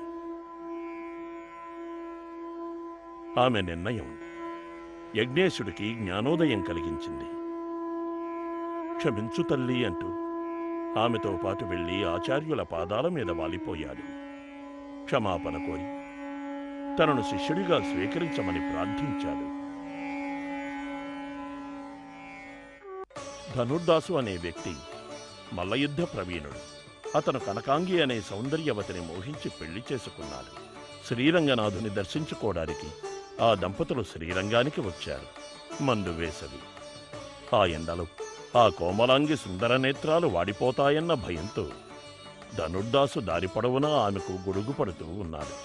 ఆమె నిర్ణయం యజ్ఞేశుడికి జ్ఞానోదయం కలిగించింది. క్షమించు తల్లి అంటూ ఆమెతో పాటు వెళ్ళి ఆచార్యుల పాదాల మీద వాలిపోయాడు. క్షమాపణ కోరి తనను శిష్యుడిగా స్వీకరించమని ప్రార్థించాడు. ధనుర్దాసు అనే వ్యక్తి మల్లయుద్ధ ప్రవీణుడు. అతను కనకాంగి అనే సౌందర్యవతిని మోహించి పెళ్లి చేసుకున్నాడు. శ్రీరంగనాథుని దర్శించుకోవడానికి ఆ దంపతులు శ్రీరంగానికి వచ్చారు. మండు వేసవి. ఆ ఎండలో ఆ కోమలాంగి సుందర నేత్రాలు వాడిపోతాయన్న భయంతో ధనుర్దాసు దారి పొడవునా ఆమెకు గొడుగు పడుతూ ఉన్నాడు.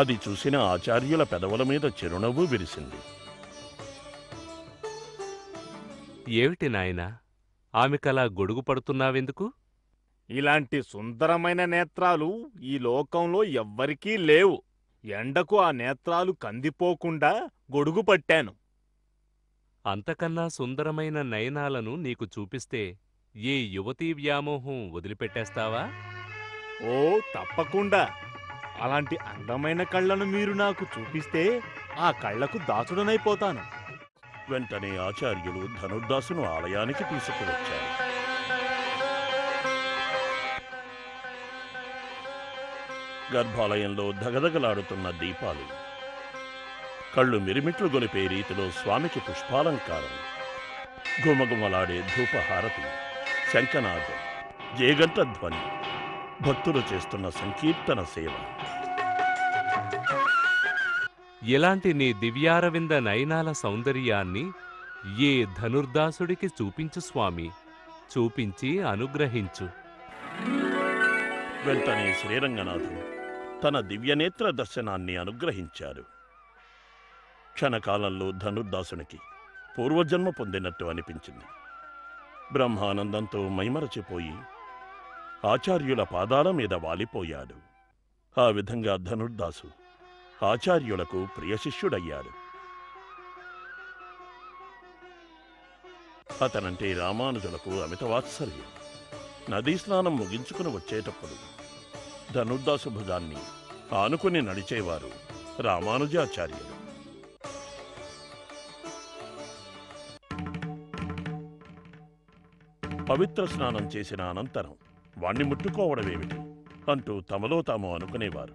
అది చూసిన ఆచార్యుల పెదవుల మీద చిరునవ్వు విరిసింది. ఏమిటి నాయనా, ఆమెకలా గొడుగు పడుతున్నావెందుకు? ఇలాంటి సుందరమైన నేత్రాలు ఈ లోకంలో ఎవ్వరికీ లేవు. ఎండకు ఆ నేత్రాలు కందిపోకుండా గొడుగు పట్టాను. అంతకన్నా సుందరమైన నయనాలను నీకు చూపిస్తే ఏ యువతీ వ్యామోహం వదిలిపెట్టేస్తావా? ఓ తప్పకుండా. అలాంటి అందమైన కళ్ళను మీరు నాకు చూపిస్తే ఆ కళ్లకు దాసుడనైపోతాను. వెంటనే ఆచార్యులు ధనుర్దాసును ఆలయానికి తీసుకువచ్చారు. గర్భాలయంలో దగదగలాడుతున్న దీపాలు, కళ్ళు మిరిమిట్లు గొలిపే రీతిలో స్వామికి పుష్పాలంకారం, గుమగుమలాడే ధూపహారతి, శంఖనాదం, జేగంట ధ్వని, భక్తులు చేస్తున్న సంకీర్తన సేవ. ఇలాంటి నీ దివ్యారవింద నయనాల సౌందర్యాన్ని ఏ ధనుర్దాసుడికి చూపించు స్వామి, చూపించి అనుగ్రహించు. వెంటనే శ్రీరంగనాథుడు తన దివ్యనేత్ర దర్శనాన్ని అనుగ్రహించాడు. క్షణకాలంలో ధనుర్దాసునికి పూర్వజన్మ పొందినట్టు అనిపించింది. బ్రహ్మానందంతో మైమరచిపోయి ఆచార్యుల పాదాల మీద వాలిపోయాడు. ఆ విధంగా ధనుర్దాసు ఆచార్యులకు ప్రియశిష్యుడయ్యాడు. అతనంటే రామానుజులకు అమిత వాత్సల్యం. నదీ స్నానం ముగించుకుని వచ్చేటప్పుడు ధనుర్దాసు భుజాన్ని ఆనుకుని నడిచేవారు రామానుజాచార్యులు. పవిత్ర స్నానం చేసిన అనంతరం వాణ్ణి ముట్టుకోవడమేమిటి అంటూ తమలో తాము అనుకునేవారు.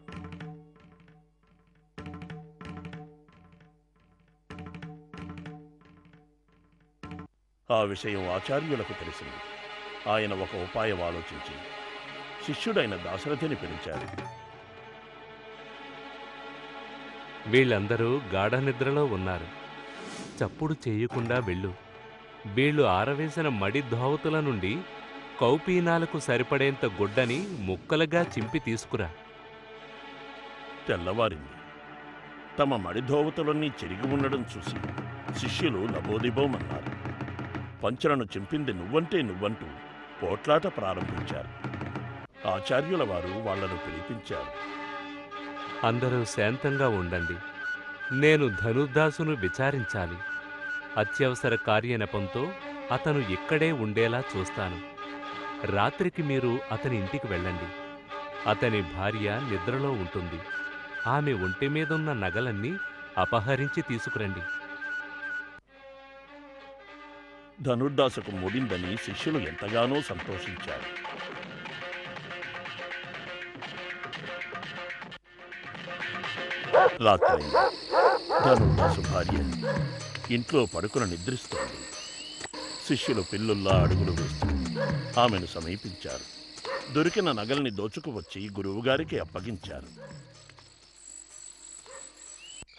ఆ విషయం ఆచార్యులకు తెలిసింది. ఆయన ఒక ఉపాయం ఆలోచించి శిష్యుడైన దాశరథిని పిలిచారు. వీళ్ళందరూ గాఢ నిద్రలో ఉన్నారు. చప్పుడు చేయకుండా వెళ్ళు. వీళ్ళు ఆరవేసిన మడి ధోవతుల నుండి కౌపీనాలకు సరిపడేంత గుడ్డని ముక్కలుగా చింపి తీసుకురా. తెల్లవారింది. తమ మడిధోవతులన్నీ చెరిగి ఉండడం చూసి శిష్యులు లబోదిబోమన్నారు. పంచలను చింపింది నువ్వంటే నువ్వంటూ పోట్లాట ప్రారంభించారు. ఆచార్యుల వారు వాళ్లను పిలిపించారు. అందరూ శాంతంగా ఉండండి. నేను ధనుర్దాసును విచారించాలి. అత్యవసర కార్యనెపంతో అతను ఇక్కడే ఉండేలా చూస్తాను. రాత్రికి మీరు అతని ఇంటికి వెళ్ళండి. అతని భార్య నిద్రలో ఉంటుంది. ఆమె ఒంటి మీదున్న నగలన్నీ అపహరించి తీసుకురండి. ధనుర్దాసుకు మూడిందని శిష్యులు ఎంతగానో సంతోషించారు. రాత్రి ధనుర్దాసు భార్య ఇంట్లో పడుకుని నిద్రిస్తోంది. శిష్యులు పిల్లుల్లా అడుగులు వేస్తూ ఆమెను సమీపించారు. దొరికిన నగల్ని దోచుకువచ్చి గురువుగారికి అప్పగించారు.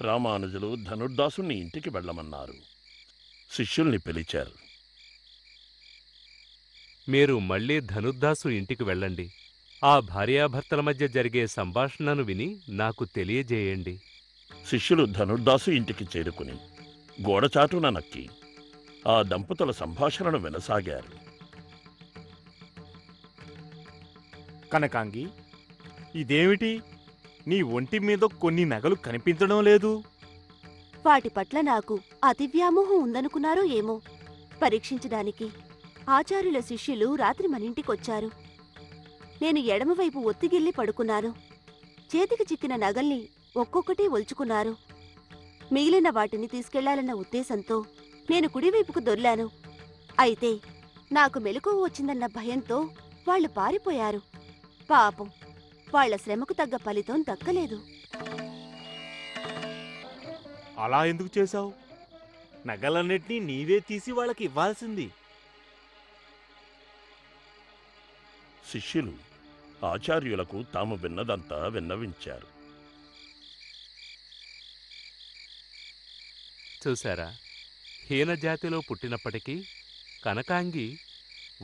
రామానుజులు ధనుర్దాసుని ఇంటికి వెళ్ళమన్నారు. శిష్యుల్ని పిలిచారు. మీరు మళ్ళీ ధనుర్దాసు ఇంటికి వెళ్ళండి. ఆ భార్యాభర్తల మధ్య జరిగే సంభాషణను విని నాకు తెలియజేయండి. శిష్యులు ధనుర్దాసు ఇంటికి చేరుకుని గోడచాటున నక్కి ఆ దంపతుల సంభాషణను వినసాగారు. కనకాంగి, ఇదేమిటి? నీ ఒంటి మీద కొన్ని నగలు కనిపించడం లేదు. వాటి పట్ల నాకు అతి వ్యామోహం ఉందనుకున్నారో ఏమో. పరీక్షించడానికి ఆచార్యుల శిష్యులు రాత్రి మనింటికొచ్చారు. నేను ఎడమవైపు ఒత్తిగిల్లి పడుకున్నాను. చేతికి చిక్కిన నగల్ని ఒక్కొక్కటి ఒల్చుకున్నారు. మిగిలిన వాటిని తీసుకెళ్లాలన్న ఉద్దేశంతో నేను కుడివైపుకు దొర్లాను. అయితే నాకు మెలకువ వచ్చిందన్న భయంతో వాళ్లు పారిపోయారు. పాపం, వాళ్ల శ్రమకు తగ్గ ఫలితం దక్కలేదు. అలా ఎందుకు చేశావు? నగలన్నిటినీ నీవే తీసి వాళ్ళకి ఇవ్వాల్సింది. శిష్యులు ఆచార్యులకు తాము విన్నదంతా విన్నవించారు. చూశారా, హీనజాతిలో పుట్టినప్పటికీ కనకాంగి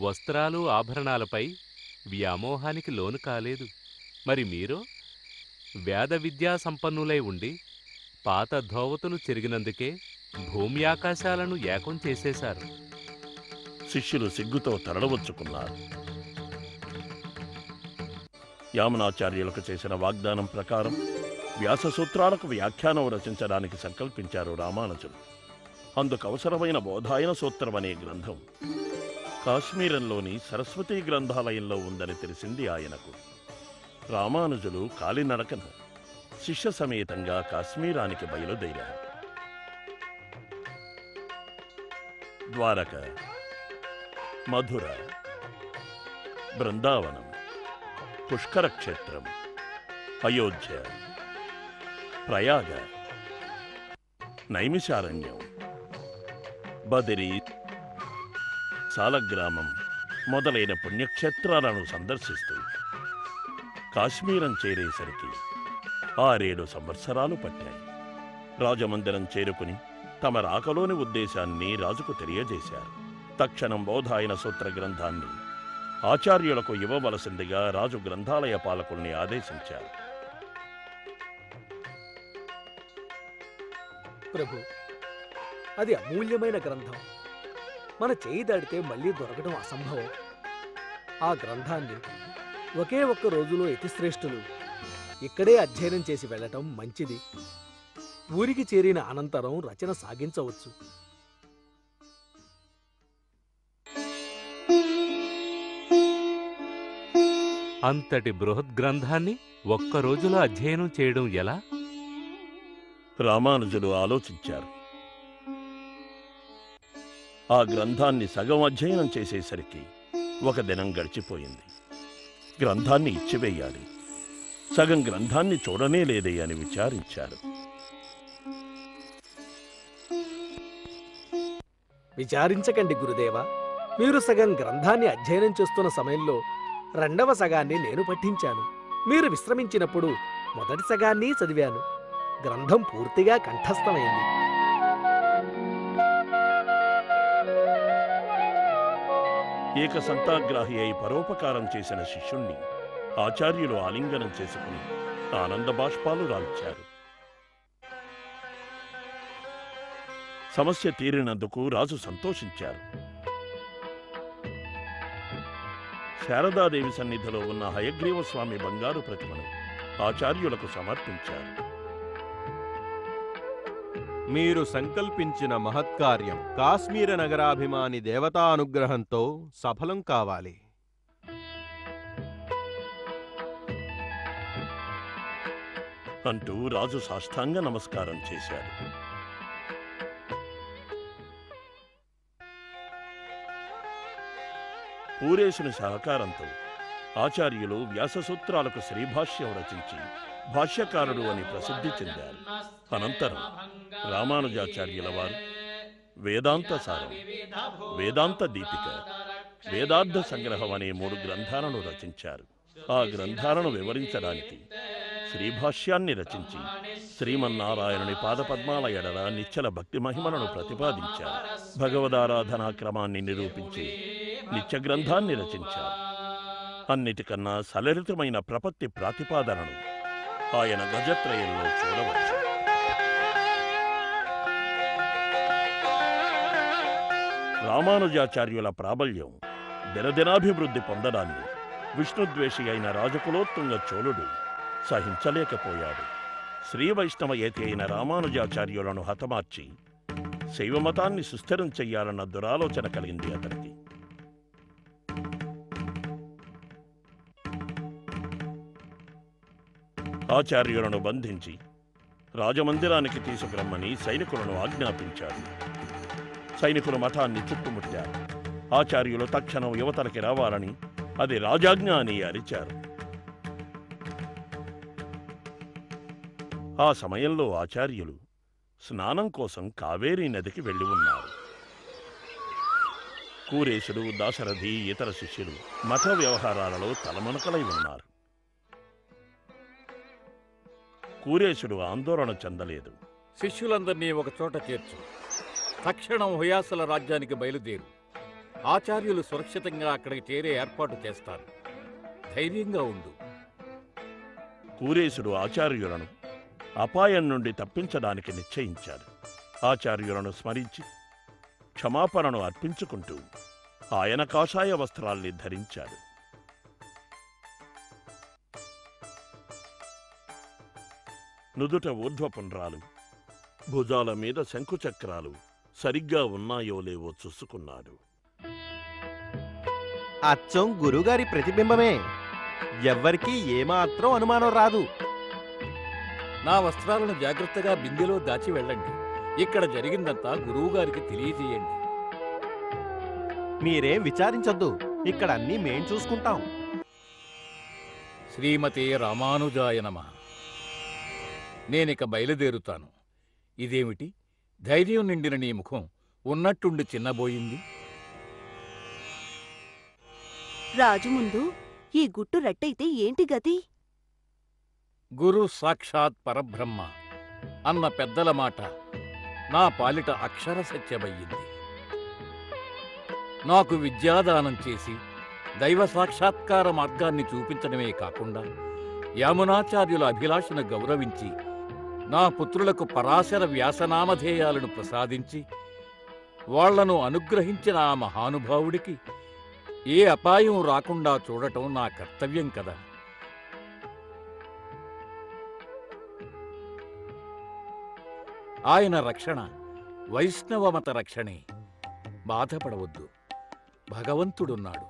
వస్త్రాలు ఆభరణాలపై వ్యామోహానికి లోను కాలేదు. మరి మీరు వేద విద్యా సంపన్నులై ఉండి పాత ధోవతులు చెరిగినందుకే భూమి ఆకాశాలను ఏకం చేసేశారు. శిష్యులు సిగ్గుతో తరడవచ్చుకున్నారు. యామనాచార్యులకు చేసిన వాగ్దానం ప్రకారం వ్యాససూత్రాలకు వ్యాఖ్యానం రచించడానికి సంకల్పించారు రామానుజులు. అందుకు అవసరమైన బోధాయన సూత్రం అనే గ్రంథం కాశ్మీరంలోని సరస్వతీ గ్రంథాలయంలో ఉందని తెలిసింది ఆయనకు. రామానుజులు కాలినడకన శిష్య సమేతంగా కాశ్మీరానికి బయలుదేరారు. ద్వారక, మధుర, బృందావనం, పుష్కర క్షేత్రం, అయోధ్య, ప్రయాగ, నైమిషారణ్యం, బదిరి, సాలగ్రామం మొదలైన పుణ్యక్షేత్రాలను సందర్శిస్తూ కాశ్మీరం చేరేసరికి 6-7 సంవత్సరాలు పట్టాయి. రాజమందిరం చేరుకుని తమ రాకలోని ఉద్దేశాన్ని రాజుకు తెలియజేశారు. తక్షణం బోధాయన సూత్ర గ్రంథాన్ని ఆచార్యులకు ఇవ్వవలసిందిగా రాజు గ్రంథాలయ పాలకుల్ని ఆదేశించారు. ప్రభు, అది అమూల్యమైన గ్రంథం. మన చేయి దాడితే మళ్ళీ దొరకడం అసంభవం. ఆ గ్రంథాన్ని ఒకే ఒక్క రోజులో యతిశ్రేష్ఠులు ఇక్కడే అధ్యయనం చేసి వెళ్ళటం మంచిది. ఊరికి చేరిన అనంతరం రచన సాగించవచ్చు. అంతటి బృహద్గ్రంథాన్ని ఒక్క రోజులో అధ్యయనం చేయడం ఎలా? రామానుజులు ఆలోచించారు. ఆ గ్రంథాన్ని సగం అధ్యయనం చేసేసరికి ఒక దినం గడిచిపోయింది. గ్రంథాన్ని ఇచ్చివేయాలి, సగం గ్రంథాన్ని చూడనే లేదే అని విచారించారు. విచారించకండి గురుదేవా. మీరు సగం గ్రంథాన్ని అధ్యయనం చేస్తున్న సమయంలో రెండవ సగాన్ని నేను పఠించాను. మీరు విశ్రమించినప్పుడు మొదటి సగాన్ని చదివాను. గ్రంథం పూర్తిగా కంఠస్థమైంది. ఏకసంతాగ్రాహి అయి పరోపకారం చేసిన శిష్యుణ్ణి ఆచార్యులు ఆలింగనం చేసుకుని ఆనంద బాష్పాలు రాల్చారు. సమస్య తీరినందుకు రాజు సంతోషించారు. శారదాదేవి సన్నిధిలో ఉన్న హయగ్రీవ స్వామి బంగారు ప్రతిమను ఆచార్యులకు సమర్పించారు. మీరు సంకల్పించిన మహత్కార్యం కాశ్మీర నగరాభిమాని దేవతా అనుగ్రహంతో సఫలం కావాలి. అంటూ రాజు సాష్టాంగ నమస్కారం చేశాడు. పూరేశుని సహకారంతో ఆచార్యులు వ్యాససూత్రాలకు శ్రీభాష్యం రచించి భాష్యకారుడు అని ప్రసిద్ధి చెందారు. అనంతరం రామానుజాచార్యుల వారు వేదాంత సారం, వేదాంత దీపిక, వేదార్థ సంగ్రహం అనే 3 గ్రంథాలను రచించారు. ఆ గ్రంథాలను వివరించడానికి శ్రీభాష్యాన్ని రచించి శ్రీమన్నారాయణుని పాదపద్మాల ఎడల నిశ్చల భక్తి మహిమలను ప్రతిపాదించారు. భగవదారాధనా క్రమాన్ని నిరూపించి నిత్య గ్రంథాన్ని రచించారు. అన్నిటికన్నా సలలితమైన ప్రపత్తి ప్రాతిపాదనను ఆయన గజత్రయంలో చూడవచ్చు. రామానుజాచార్యుల ప్రాబల్యం దినదినాభివృద్ధి పొందడాన్ని విష్ణుద్వేషి అయిన రాజకులోత్తుంగ చోళుడు సహించలేకపోయాడు. శ్రీవైష్ణవ ఏతి అయిన రామానుజాచార్యులను హతమార్చి శైవమతాన్ని సుస్థిరం చెయ్యాలన్న దురాలోచన కలిగింది అతనికి. ఆచార్యులను బంధించి రాజమందిరానికి తీసుకురమ్మని సైనికులను ఆజ్ఞాపించాడు. సైనికులు మఠాన్ని చుట్టుముట్టారు. ఆచార్యులు తక్షణం యువతలకి రావాలని, అది రాజాజ్ఞ అని అరిచారు. ఆ సమయంలో ఆచార్యులు స్నానం కోసం కావేరీ నదికి వెళ్ళి ఉన్నారు. కూరేశుడు, దాశరథి, ఇతర శిష్యులు మఠ వ్యవహారాలలో తలమునకలై ఉన్నారు. కూరేశుడు ఆందోళన చెందలేదు. శిష్యులందరినీ ఒక చోట చేర్చు. తక్షణం హుయాసల రాజ్యానికి బయలుదేరు. ఆచార్యులు సురక్షితంగా అక్కడికి చేరే ఏర్పాటు చేస్తారు. ధైర్యంగా ఉండు. కూరేశుడు ఆచార్యులను అపాయం నుండి తప్పించడానికి నిశ్చయించాడు. ఆచార్యులను స్మరించి క్షమాపణను అర్పించుకుంటూ ఆయన కాషాయ వస్త్రాల్ని ధరించాడు. నుదుట ఊర్ధ్వపుండ్రాలు, భుజాల మీద శంకుచక్రాలు సరిగ్గా ఉన్నాయో లేవో చూసుకున్నాడు. అచ్చం గురుగారి ప్రతిబింబమే. ఎవ్వరికీ ఏమాత్రం అనుమానం రాదు. నా వస్త్రాలను జాగ్రత్తగా బిందెలో దాచి వెళ్ళండి. ఇక్కడ జరిగిందంతా గురువుగారికి తెలియజేయండి. మీరేం విచారించొద్దు. ఇక్కడ అన్నీ మేం చూసుకుంటాం. శ్రీమతే రామానుజాయ నమః. నేనిక బయలుదేరుతాను. ఇదేమిటి, ధైర్యం నిండిన నీ ముఖం ఉన్నట్టుండి చిన్నబోయింది? రాజు ముందు ఈ గుట్టు రట్టయితే ఏంటి గతి? గురు సాక్షాత్ పరబ్రహ్మ అన్న పెద్దల మాట నా పాలిట అక్షర సత్యమయ్యింది. నాకు విద్యాదానం చేసి దైవ సాక్షాత్కార మార్గాన్ని చూపించడమే కాకుండా యామునాచార్యుల అభిలాషను గౌరవించి నా పుత్రులకు పరాశర వ్యాసనామధేయాలను ప్రసాదించి వాళ్లను అనుగ్రహించిన ఆ మహానుభావుడికి ఏ అపాయం రాకుండా చూడటం నా కర్తవ్యం కదా. ఆయన రక్షణ వైష్ణవమత రక్షణే. బాధపడవద్దు, భగవంతుడున్నాడు.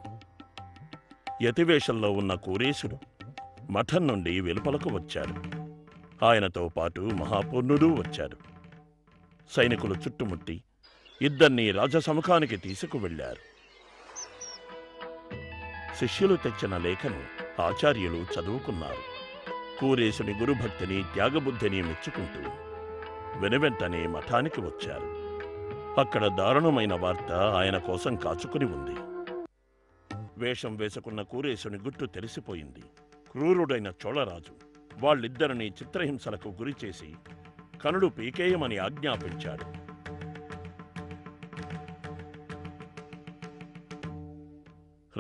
యతివేషంలో ఉన్న కూరేశుడు మఠం నుండి వెలుపలకు వచ్చాడు. ఆయనతో పాటు మహాపూర్ణుడు వచ్చాడు. సైనికులు చుట్టుముట్టి ఇద్దరినీ రాజసముఖానికి తీసుకువెళ్లారు. శిష్యులు తెచ్చిన లేఖను ఆచార్యులు చదువుకున్నారు. కూరేశుని గురుభక్తిని త్యాగబుద్ధిని మెచ్చుకుంటూ వెనువెంటనే మఠానికి వచ్చారు. అక్కడ దారుణమైన వార్త ఆయన కోసం కాచుకుని ఉంది. వేషం వేసుకున్న కూరేశుని గుట్టు తెలిసిపోయింది. క్రూరుడైన చోళరాజు వాళ్ళిద్దరినీ చిత్రహింసలకు గురిచేసి కనుడు పీకేయమని ఆజ్ఞాపించాడు.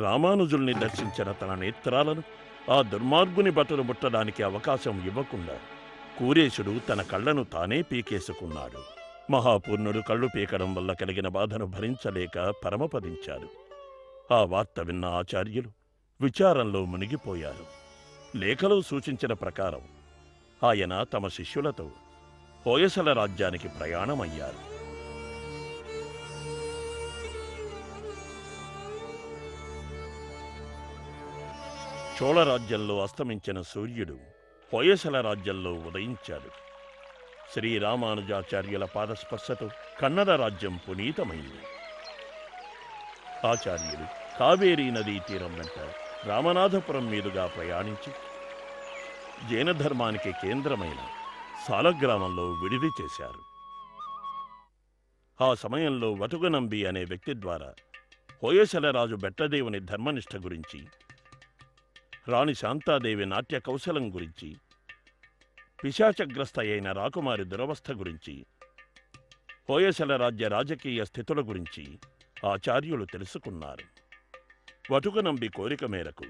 రామానుజుల్ని దర్శించిన తన నేత్రాలను ఆ దుర్మార్గుని బట్టలు ముట్టడానికి అవకాశం ఇవ్వకుండా కూరేశుడు తన కళ్లను తానే పీకేసుకున్నాడు. మహాపూర్ణుడు కళ్ళు పీకడం వల్ల కలిగిన బాధను భరించలేక పరమపదించాడు. ఆ వార్త విన్న ఆచార్యులు విచారంలో మునిగిపోయారు. లేఖలో సూచించిన ప్రకారం ఆయన తమ శిష్యులతో హోయసల రాజ్యానికి ప్రయాణమయ్యారు. చోళరాజ్యంలో అస్తమించిన సూర్యుడు హోయసల రాజ్యంలో ఉదయించాడు. శ్రీరామానుజాచార్యుల పాదస్పర్శతో కన్నడ రాజ్యం పునీతమైంది. ఆచార్యులు కావేరీ నదీ తీరం వెంట రామనాథపురం మీదుగా ప్రయాణించి జైనధర్మానికి కేంద్రమైన సాలగ్రామంలో విడిది చేశారు. ఆ సమయంలో వటుగనంబి అనే వ్యక్తి ద్వారా హోయసలరాజు బెట్టదేవుని ధర్మనిష్ట గురించి, రాణి శాంతాదేవి నాట్య కౌశలం గురించి, పిశాచగ్రస్త అయిన రాకుమారి దురవస్థ గురించి, హోయసల రాజ్య రాజకీయ స్థితుల గురించి ఆచార్యులు తెలుసుకున్నారు. వటుకనంబి కోరిక మేరకు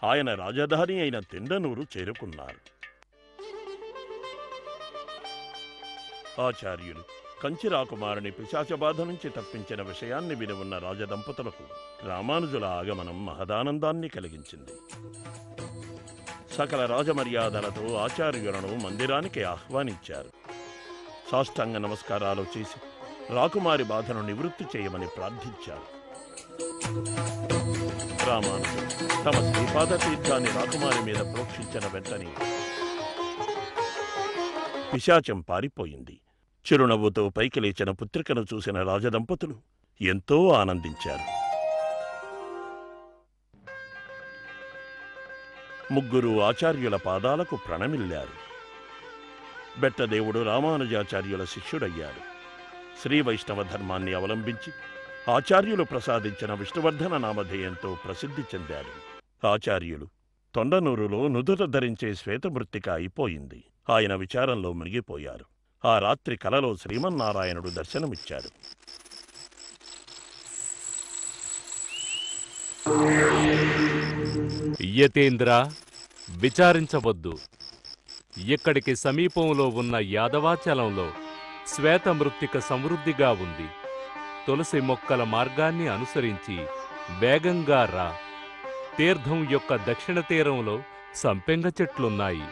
ఆయన రాజధాని అయిన తిండనూరు చేరుకున్నారు. ఆచార్యులు కంచి రాకుమారుని పిశాచబాధ నుంచి తప్పించిన విషయాన్ని విని ఉన్న రాజదంపతులకు రామానుజుల ఆగమనం మహదానందాన్ని కలిగించింది. సకల రాజమర్యాదలతో ఆచార్యులను మందిరానికి ఆహ్వానించారు. సాష్టాంగ నమస్కారాలు చేసి రాకుమారి బాధను నివృత్తి చేయమని ప్రార్థించారు. రామానుజులు తమ శ్రీపాద తీర్థాన్ని రాకుమారి మీద ప్రోక్షించిన వెంటనే పిశాచం పారిపోయింది. చిరునవ్వుతో పైకి లేచిన పుత్రికను చూసిన రాజదంపతులు ఎంతో ఆనందించారు. ముగ్గురు ఆచార్యుల పాదాలకు ప్రణమిల్లారు. బెట్టదేవుడు రామానుజాచార్యుల శిష్యుడయ్యాడు. శ్రీవైష్ణవ ధర్మాన్ని అవలంబించి ఆచార్యులు ప్రసాదించిన విష్ణువర్ధన నామధేయంతో ప్రసిద్ధి చెందాడు. ఆచార్యులు తొండనూరులో నుదుట ధరించే శ్వేతమృత్తిక అయిపోయింది. ఆయన విచారంలో మునిగిపోయారు. ఆ రాత్రి కలలో శ్రీమన్నారాయణుడు దర్శనమిచ్చాడు. యతేంద్ర, విచారించవద్దు. ఇక్కడికి సమీపంలో ఉన్న యాదవాచలంలో శ్వేతమృత్తిక సమృద్ధిగా ఉంది. తులసి మొక్కల మార్గాన్ని అనుసరించి వేగంగా రా. తీర్థం యొక్క దక్షిణ తీరంలో సంపెంగ చెట్లున్నాయి.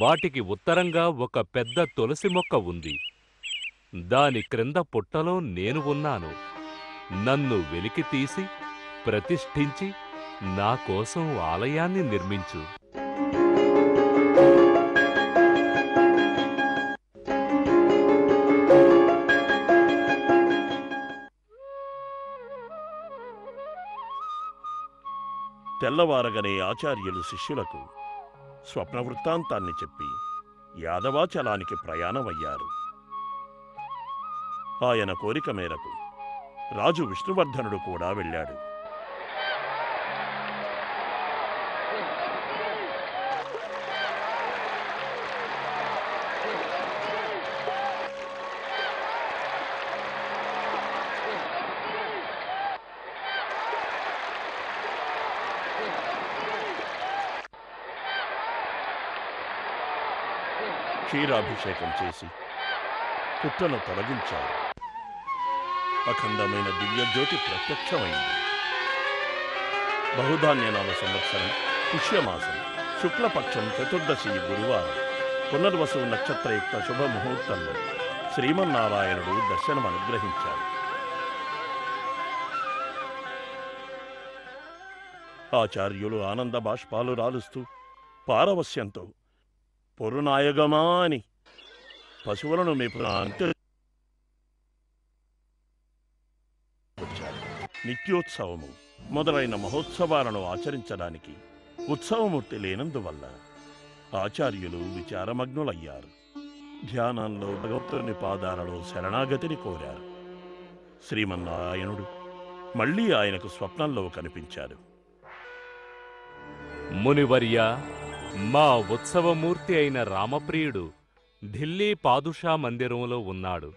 వాటికి ఉత్తరంగా ఒక పెద్ద తులసి మొక్క ఉంది. దాని క్రింద పుట్టలో నేను ఉన్నాను. నన్ను వెలికి తీసి ప్రతిష్ఠించి నా కోసం ఆలయాన్ని నిర్మించు. తెల్లవారగనే ఆచార్యులు శిష్యులకు స్వప్న వృత్తాంతాన్ని చెప్పి యాదవాచలానికి ప్రయాణమయ్యారు. ఆయన కోరిక మేరకు రాజు విష్ణువర్ధనుడు కూడా వెళ్ళాడు. క్షీరాభిషేకం చేసి పుట్టను తొలగించారు. అఖండమైన దివ్యజ్యోతి ప్రత్యక్షమైంది. బహుధాన్యనామ సంవత్సరం పుష్యమాసం శుక్లపక్షం చతుర్దశి గురువారం పునర్వసు నక్షత్రయుక్త శుభముహూర్తంలో శ్రీమన్నారాయణుడు దర్శనం అనుగ్రహించాడు. ఆచార్యులు ఆనంద బాష్పాలు రాలుస్తూ పారవస్యంతో పొరునాయగమా అని పశువులను మేపున అంతే వచ్చారు. నిత్యోత్సవము మొదలైన మహోత్సవాలను ఆచరించడానికి ఉత్సవమూర్తి లేనందువల్ల ఆచార్యులు విచారమగ్నులయ్యారు. ధ్యానంలో భగవంతుని పాదాలలో శరణాగతిని కోరారు. శ్రీమన్నారాయణుడు మళ్లీ ఆయనకు స్వప్నంలో కనిపించాడు. మునివర్య, మా ఉత్సవమూర్తి అయిన రామప్రియుడు ఢిల్లీ పాదుషా మందిరంలో ఉన్నాడు.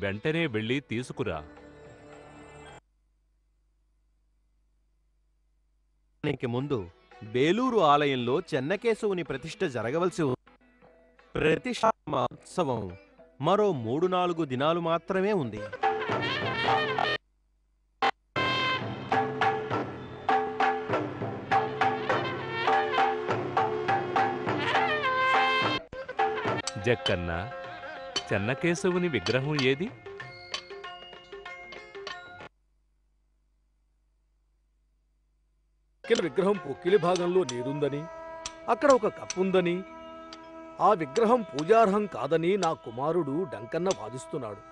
వెంటనే వెళ్ళి తీసుకురా. ముందు బేలూరు ఆలయంలో చెన్నకేశవుని ప్రతిష్ఠ జరగవలసి ఉంది. ప్రతిష్ఠా మహోత్సవం మరో 3-4 దినాలు మాత్రమే ఉంది. జక్కన్న, చెన్నకేశవుని విగ్రహం ఏది? విగ్రహం పొక్కిలి భాగంలో నీరుందని, అక్కడ ఒక కప్పుందని, ఆ విగ్రహం పూజార్హం కాదని నా కుమారుడు డంకన్న వాదిస్తున్నాడు.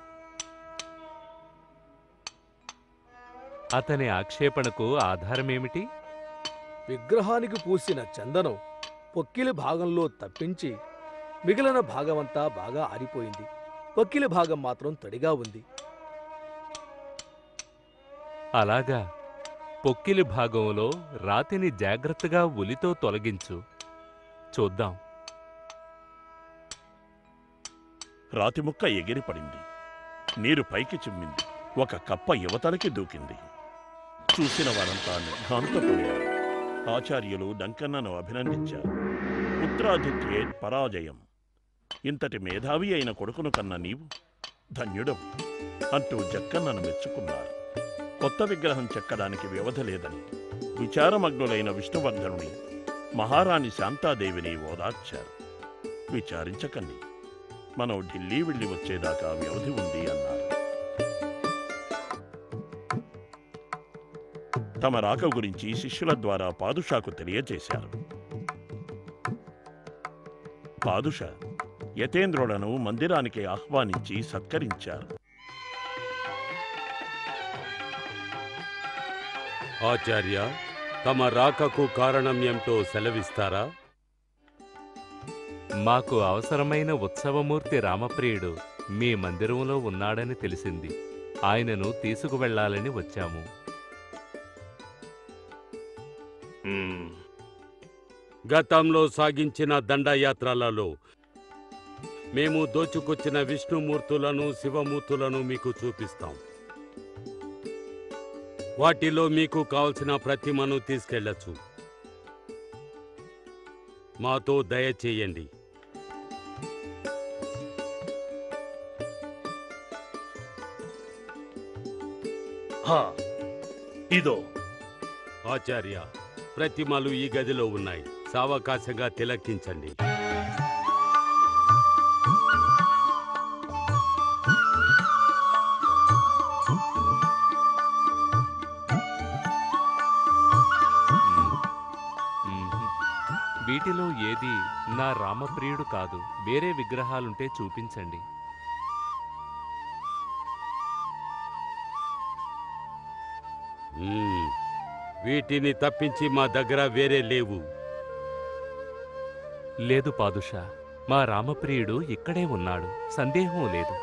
అతని ఆక్షేపణకు ఆధారమేమిటి? విగ్రహానికి పూసిన చందనం పొక్కిలి భాగంలో తప్పించి మిగిలిన భాగమంతా బాగా ఆరిపోయింది. పొక్కిలి భాగం మాత్రం తడిగా ఉంది. అలాగా? పొక్కిలి భాగంలో రాతిని జాగ్రత్తగా ఉలితో తొలగించు. చూద్దాం. రాతి ముక్క ఎగిరిపడింది. నీరు పైకి చిమ్మింది. ఒక కప్ప యువతలకి దూకింది. చూసిన వారంతా నిర్ఘాంతపోయారు. ఆచార్యులు డంకన్నను అభినందించారు. పుత్రాధిక్యే పరాజయం. ఇంతటి మేధావి అయిన కొడుకును కన్న నీవు ధన్యుడవు అంటూ జక్కన్నను మెచ్చుకున్నారు. కొత్త విగ్రహం చెక్కడానికి వ్యవధి లేదని విచారమగ్నులైన విష్ణువర్ధనుని, మహారాణి శాంతాదేవిని ఓదార్చారు. విచారించకండి, మనం ఢిల్లీ వెళ్ళి వచ్చేదాకా వ్యవధి ఉంది అన్నారు. తమ రాక గురించి శిష్యుల ద్వారా పాదుషాకు తెలియజేశారు. పాదుషా యతేంద్రులను మందిరానికి ఆహ్వానించి సత్కరించారు. ఆచార్య, తమ రాకకు కారణం ఏమిటో సెలవిస్తారా? మాకు అవసరమైన ఉత్సవమూర్తి రామప్రియుడు మీ మందిరంలో ఉన్నాడని తెలిసింది. ఆయనను తీసుకువెళ్లాలని వచ్చాము. గతంలో సాగించిన దండయాత్రలలో మేము దోచుకొచ్చిన విష్ణుమూర్తులను, శివమూర్తులను మీకు చూపిస్తాం. వాటిలో మీకు కావలసిన ప్రతిమను తీసుకెళ్లొచ్చు. మాతో దయచేయండి. ఇదో ఆచార్య, ప్రతిమలు ఈ గదిలో ఉన్నాయి. సావకాశంగా తిలకించండి. వీటిలో ఏది నా రామప్రియుడు కాదు. వేరే విగ్రహాలుంటే చూపించండి. వీటిని తప్పించి మా దగ్గర వేరే లేవు. లేదు పాదుషా, మా రామప్రియుడు ఇక్కడే ఉన్నాడు, సందేహం లేదు.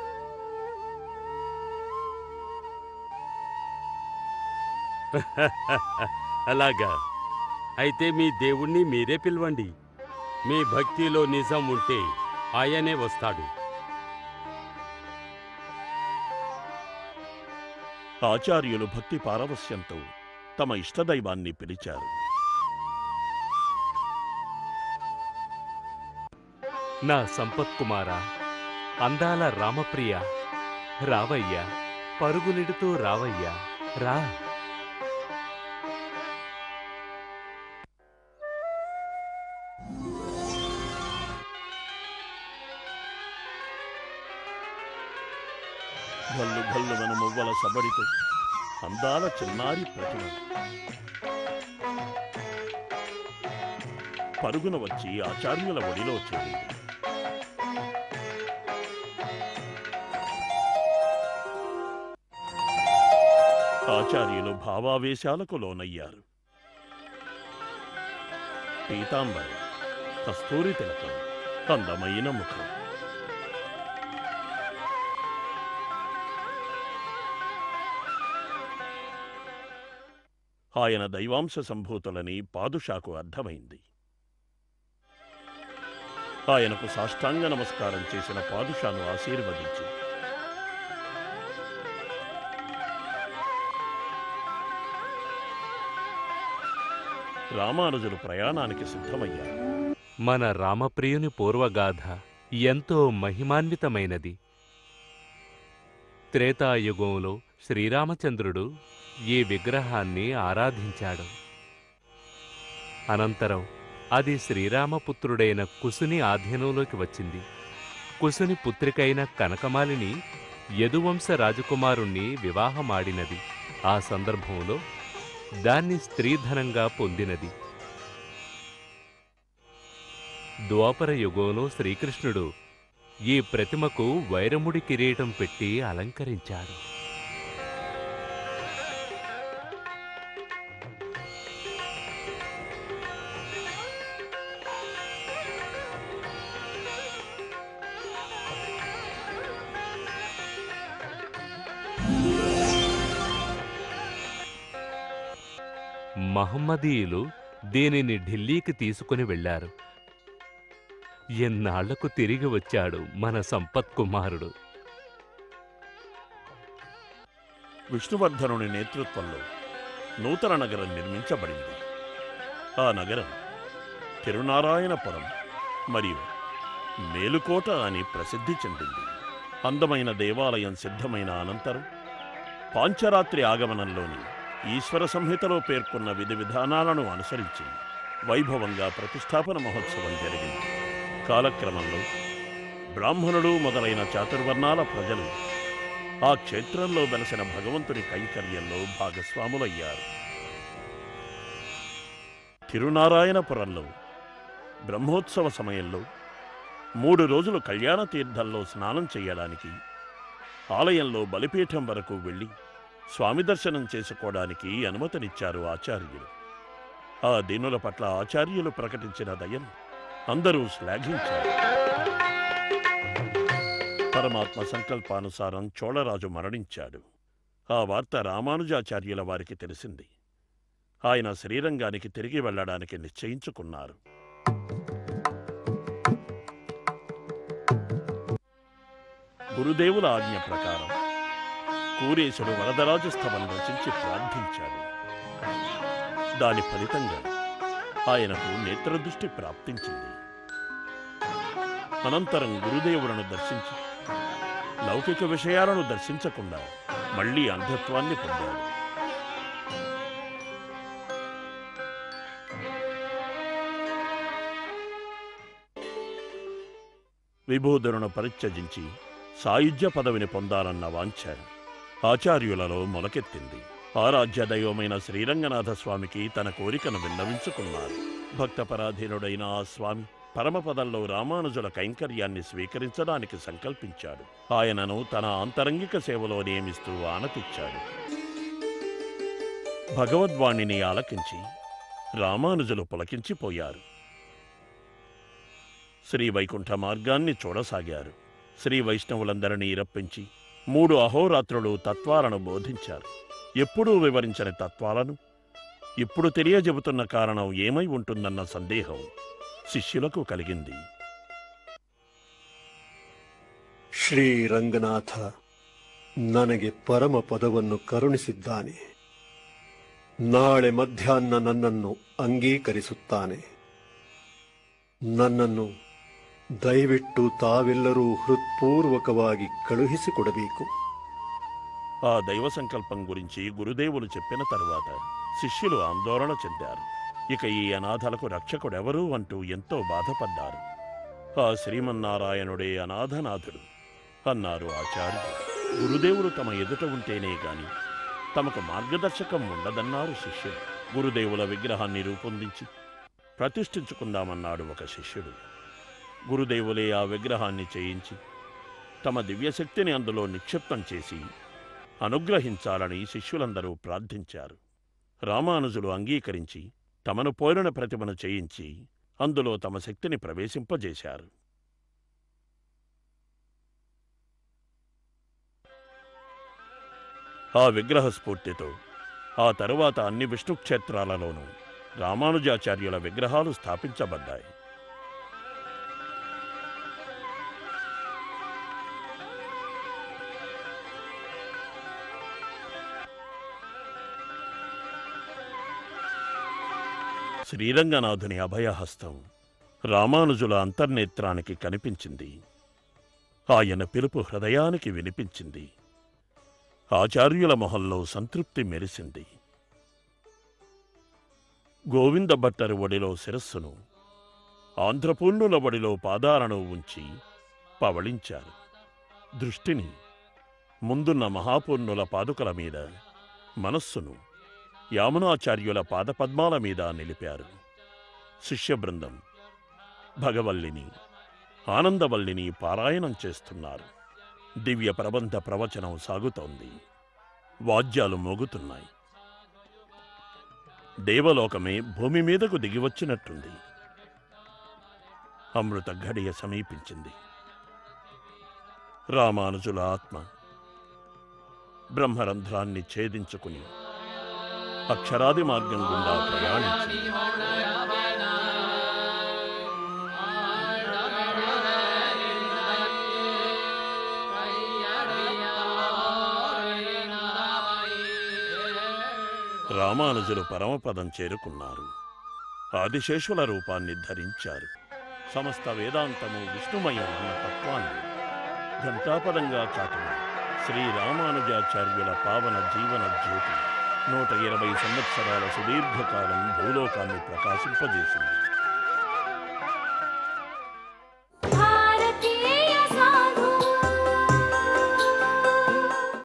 అలాగా? అయితే మీ దేవుణ్ణి మీరే పిలవండి. మీ భక్తిలో నిజం ఉంటే ఆయనే వస్తాడు. ఆచార్యులు భక్తి పారవస్యంతో తమ ఇష్టదైవాన్ని పిలిచారు. నా సంపత్కుమారా, అందాల రామప్రియ, రావయ్యా, పరుగులిడుతూ రావయ్యా, రా. గల్లు గల్లువన మువ్వల సబడితో అందాల చిన్నారి ప్రతిమ పరుగున వచ్చి ఆచార్యుల ఒడిలో చేరింది. ఆచార్యులు భావావేశాలకు లోనయ్యారు. పీతాంబరం, కస్తూరి తిలకం, అందమైన ముఖం. ఆయన దైవాంశ సంభూతులని పాదుషాకు అర్థమైంది. ఆయనకు సాష్టాంగ నమస్కారం చేసిన పాదుషాను ఆశీర్వదించి, రామానుజులు ప్రయాణానికి సిద్ధమయ్యారు. మన రామప్రియుని పూర్వగాథ ఎంతో మహిమాన్వితమైనది. త్రేతాయుగంలో శ్రీరామచంద్రుడు ఈ విగ్రహాన్ని ఆరాధించాడు. అనంతరం అది శ్రీరామపుత్రుడైన కుశుని ఆధీనంలోకి వచ్చింది. కుశుని పుత్రికైన కనకమాలిని యదువంశ రాజకుమారుణ్ణి వివాహమాడినది. ఆ సందర్భంలో దాన్ని స్త్రీధనంగా పొందినది. ద్వాపర యుగంలో శ్రీకృష్ణుడు ఈ ప్రతిమకు వైరముడి కిరీటం పెట్టి అలంకరించాడు. మహమ్మదీయులు దీనిని ఢిల్లీకి తీసుకుని వెళ్లారు. ఎన్నాళ్లకు తిరిగి వచ్చాడు మన సంపత్కుమారుడు. విష్ణువర్ధనుని నేతృత్వంలో నూతన నగరం నిర్మించబడింది. ఆ నగరం తిరునారాయణపురం మరియు మేలుకోట అని ప్రసిద్ధి చెందింది. అందమైన దేవాలయం సిద్ధమైన అనంతరం పాంచరాత్రి ఆగమనంలోని ఈశ్వర సంహితలో పేర్కొన్న విధి విధానాలను అనుసరించి వైభవంగా ప్రతిష్టాపన మహోత్సవం జరిగింది. కాలక్రమంలో బ్రాహ్మణులు మొదలైన చాతుర్వర్ణాల ప్రజలు ఆ క్షేత్రంలో వెలసిన భగవంతుని కైంకర్యంలో భాగస్వాములయ్యారు. తిరునారాయణపురంలో బ్రహ్మోత్సవ సమయంలో 3 రోజులు కళ్యాణ తీర్థంలో స్నానం చెయ్యడానికి ఆలయంలో బలిపీఠం వరకు వెళ్ళి స్వామి దర్శనం చేసుకోవడానికి అనుమతినిచ్చారు ఆచార్యులు. ఆ దీనుల పట్ల ఆచార్యులు ప్రకటించిన దయను అందరూ శ్లాఘించారు. పరమాత్మ సంకల్పానుసారం చోళరాజు మరణించాడు. ఆ వార్త రామానుజాచార్యుల వారికి తెలిసింది. ఆయన శ్రీరంగానికి తిరిగి వెళ్లడానికి నిశ్చయించుకున్నారు. గురుదేవుల ఆజ్ఞ ప్రకారం కూరేశుడు వరదరాజస్తవం రచించి ప్రార్థించాడు. దాని ఫలితంగా ఆయనకు నేత్రదృష్టి ప్రాప్తించింది. అనంతరం గురుదేవులను దర్శించి లౌకిక విషయాలను దర్శించకుండా మళ్లీ అంధత్వాన్ని పొందాడు. విభూధరును పరిత్యజించి సాయుధ్య పదవిని పొందాలన్న వాంఛ ఆచార్యులలో మొలకెత్తింది. ఆరాధ్య దైవమైన శ్రీరంగనాథస్వామికి తన కోరికను విన్నవించుకున్నారు. భక్తపరాధీనుడైన ఆ స్వామి పరమపదంలో రామానుజుల కైంకర్యాన్ని స్వీకరించడానికి సంకల్పించాడు. ఆయనను తన ఆంతరంగిక సేవలో నియమిస్తూ ఆనతిచ్చాడు. భగవద్వాణిని ఆలకించి రామానుజులు పులకించిపోయారు. శ్రీవైకుంఠ మార్గాన్ని చూడసాగారు. శ్రీ వైష్ణవులందరినీ రప్పించి 3 అహోరాత్రులు తత్వాలను బోధించారు. ఎప్పుడూ వివరించని తత్వాలను ఇప్పుడు తెలియజెబుతున్న కారణం ఏమై ఉంటుందన్న సందేహం శిష్యులకు కలిగింది. ಶ್ರೀರಂಗನಾಥ ನನಗೆ ಪರಮ ಪದವನ್ನು ಕರುಣಿಸಿದ್ದಾನೆ. ನಾಳೆ ಮಧ್ಯಾಹ್ನ ನನ್ನನ್ನು ಅಂಗೀಕರಿಸುತ್ತಾನೆ. ನನ್ನನ್ನು ದಯವಿಟ್ಟು ತಾವೆಲ್ಲರೂ ಹೃತ್ಪೂರ್ವಕವಾಗಿ ಕಳುಹಿಸಿಕೊಡಬೇಕು. ఆ దైవ సంకల్పం గురించి గురుదేవులు చెప్పిన తరువాత శిష్యులు ఆందోళన చెందారు. ఇక ఈ అనాథలకు రక్షకుడెవరు అంటూ ఎంతో బాధపడ్డారు. ఆ శ్రీమన్నారాయణుడే అనాథనాథుడు అన్నారు ఆచార్యులు. గురుదేవులు తమ ఎదుట ఉంటేనే గాని తమకు మార్గదర్శకం ఉండదన్నారు శిష్యుడు. గురుదేవుల విగ్రహాన్ని రూపొందించి ప్రతిష్ఠించుకుందామన్నాడు ఒక శిష్యుడు. గురుదేవులే ఆ విగ్రహాన్ని చేయించి తమ దివ్యశక్తిని అందులో నిక్షిప్తం చేసి అనుగ్రహించాలని శిష్యులందరూ ప్రార్థించారు. రామానుజులు అంగీకరించి తమను పోలిన ప్రతిమను చేయించి అందులో తమ శక్తిని ప్రవేశింపజేశారు. ఆ విగ్రహ స్ఫూర్తితో ఆ తరువాత అన్ని విష్ణు క్షేత్రాలలోనూ రామానుజాచార్యుల విగ్రహాలు స్థాపించబడ్డాయి. శ్రీరంగనాథుని అభయహస్తం రామానుజుల అంతర్నేత్రానికి కనిపించింది. ఆయన పిలుపు హృదయానికి వినిపించింది. ఆచార్యుల మొహంలో సంతృప్తి మెరిసింది. గోవింద భట్టరు ఒడిలో శిరస్సును, ఆంధ్రపూర్ణుల ఒడిలో పాదాలను ఉంచి పవళించారు. దృష్టిని ముందున్న మహాపూర్ణుల పాదుకల మీద, మనస్సును యామునాచార్యుల పాదపద్మాల మీద నిలిపారు. శిష్యబృందం భగవల్లిని, ఆనందవల్లిని పారాయణం చేస్తున్నారు. దివ్య ప్రబంధ ప్రవచనం సాగుతోంది. వాద్యాలు మోగుతున్నాయి. దేవలోకమే భూమి మీదకు దిగివచ్చినట్టుంది. అమృత ఘడియ సమీపించింది. రామానుజుల ఆత్మ బ్రహ్మరంధ్రాన్ని ఛేదించుకుని అక్షరాది మార్గం గుండా ప్రయాణించింది. రామానుజులు పరమపదం చేరుకున్నారు. ఆదిశేషుల రూపాన్ని ధరించారు. సమస్త వేదాంతము విష్ణుమయం అన్న తత్వాన్ని ఘంటాపదంగా చాటిన శ్రీరామానుజాచార్యుల పావన జీవన జ్యోతి 120 సంవత్సరాల సుదీర్ఘకాలం భూలోకాన్ని ప్రకాశింపజేసింది.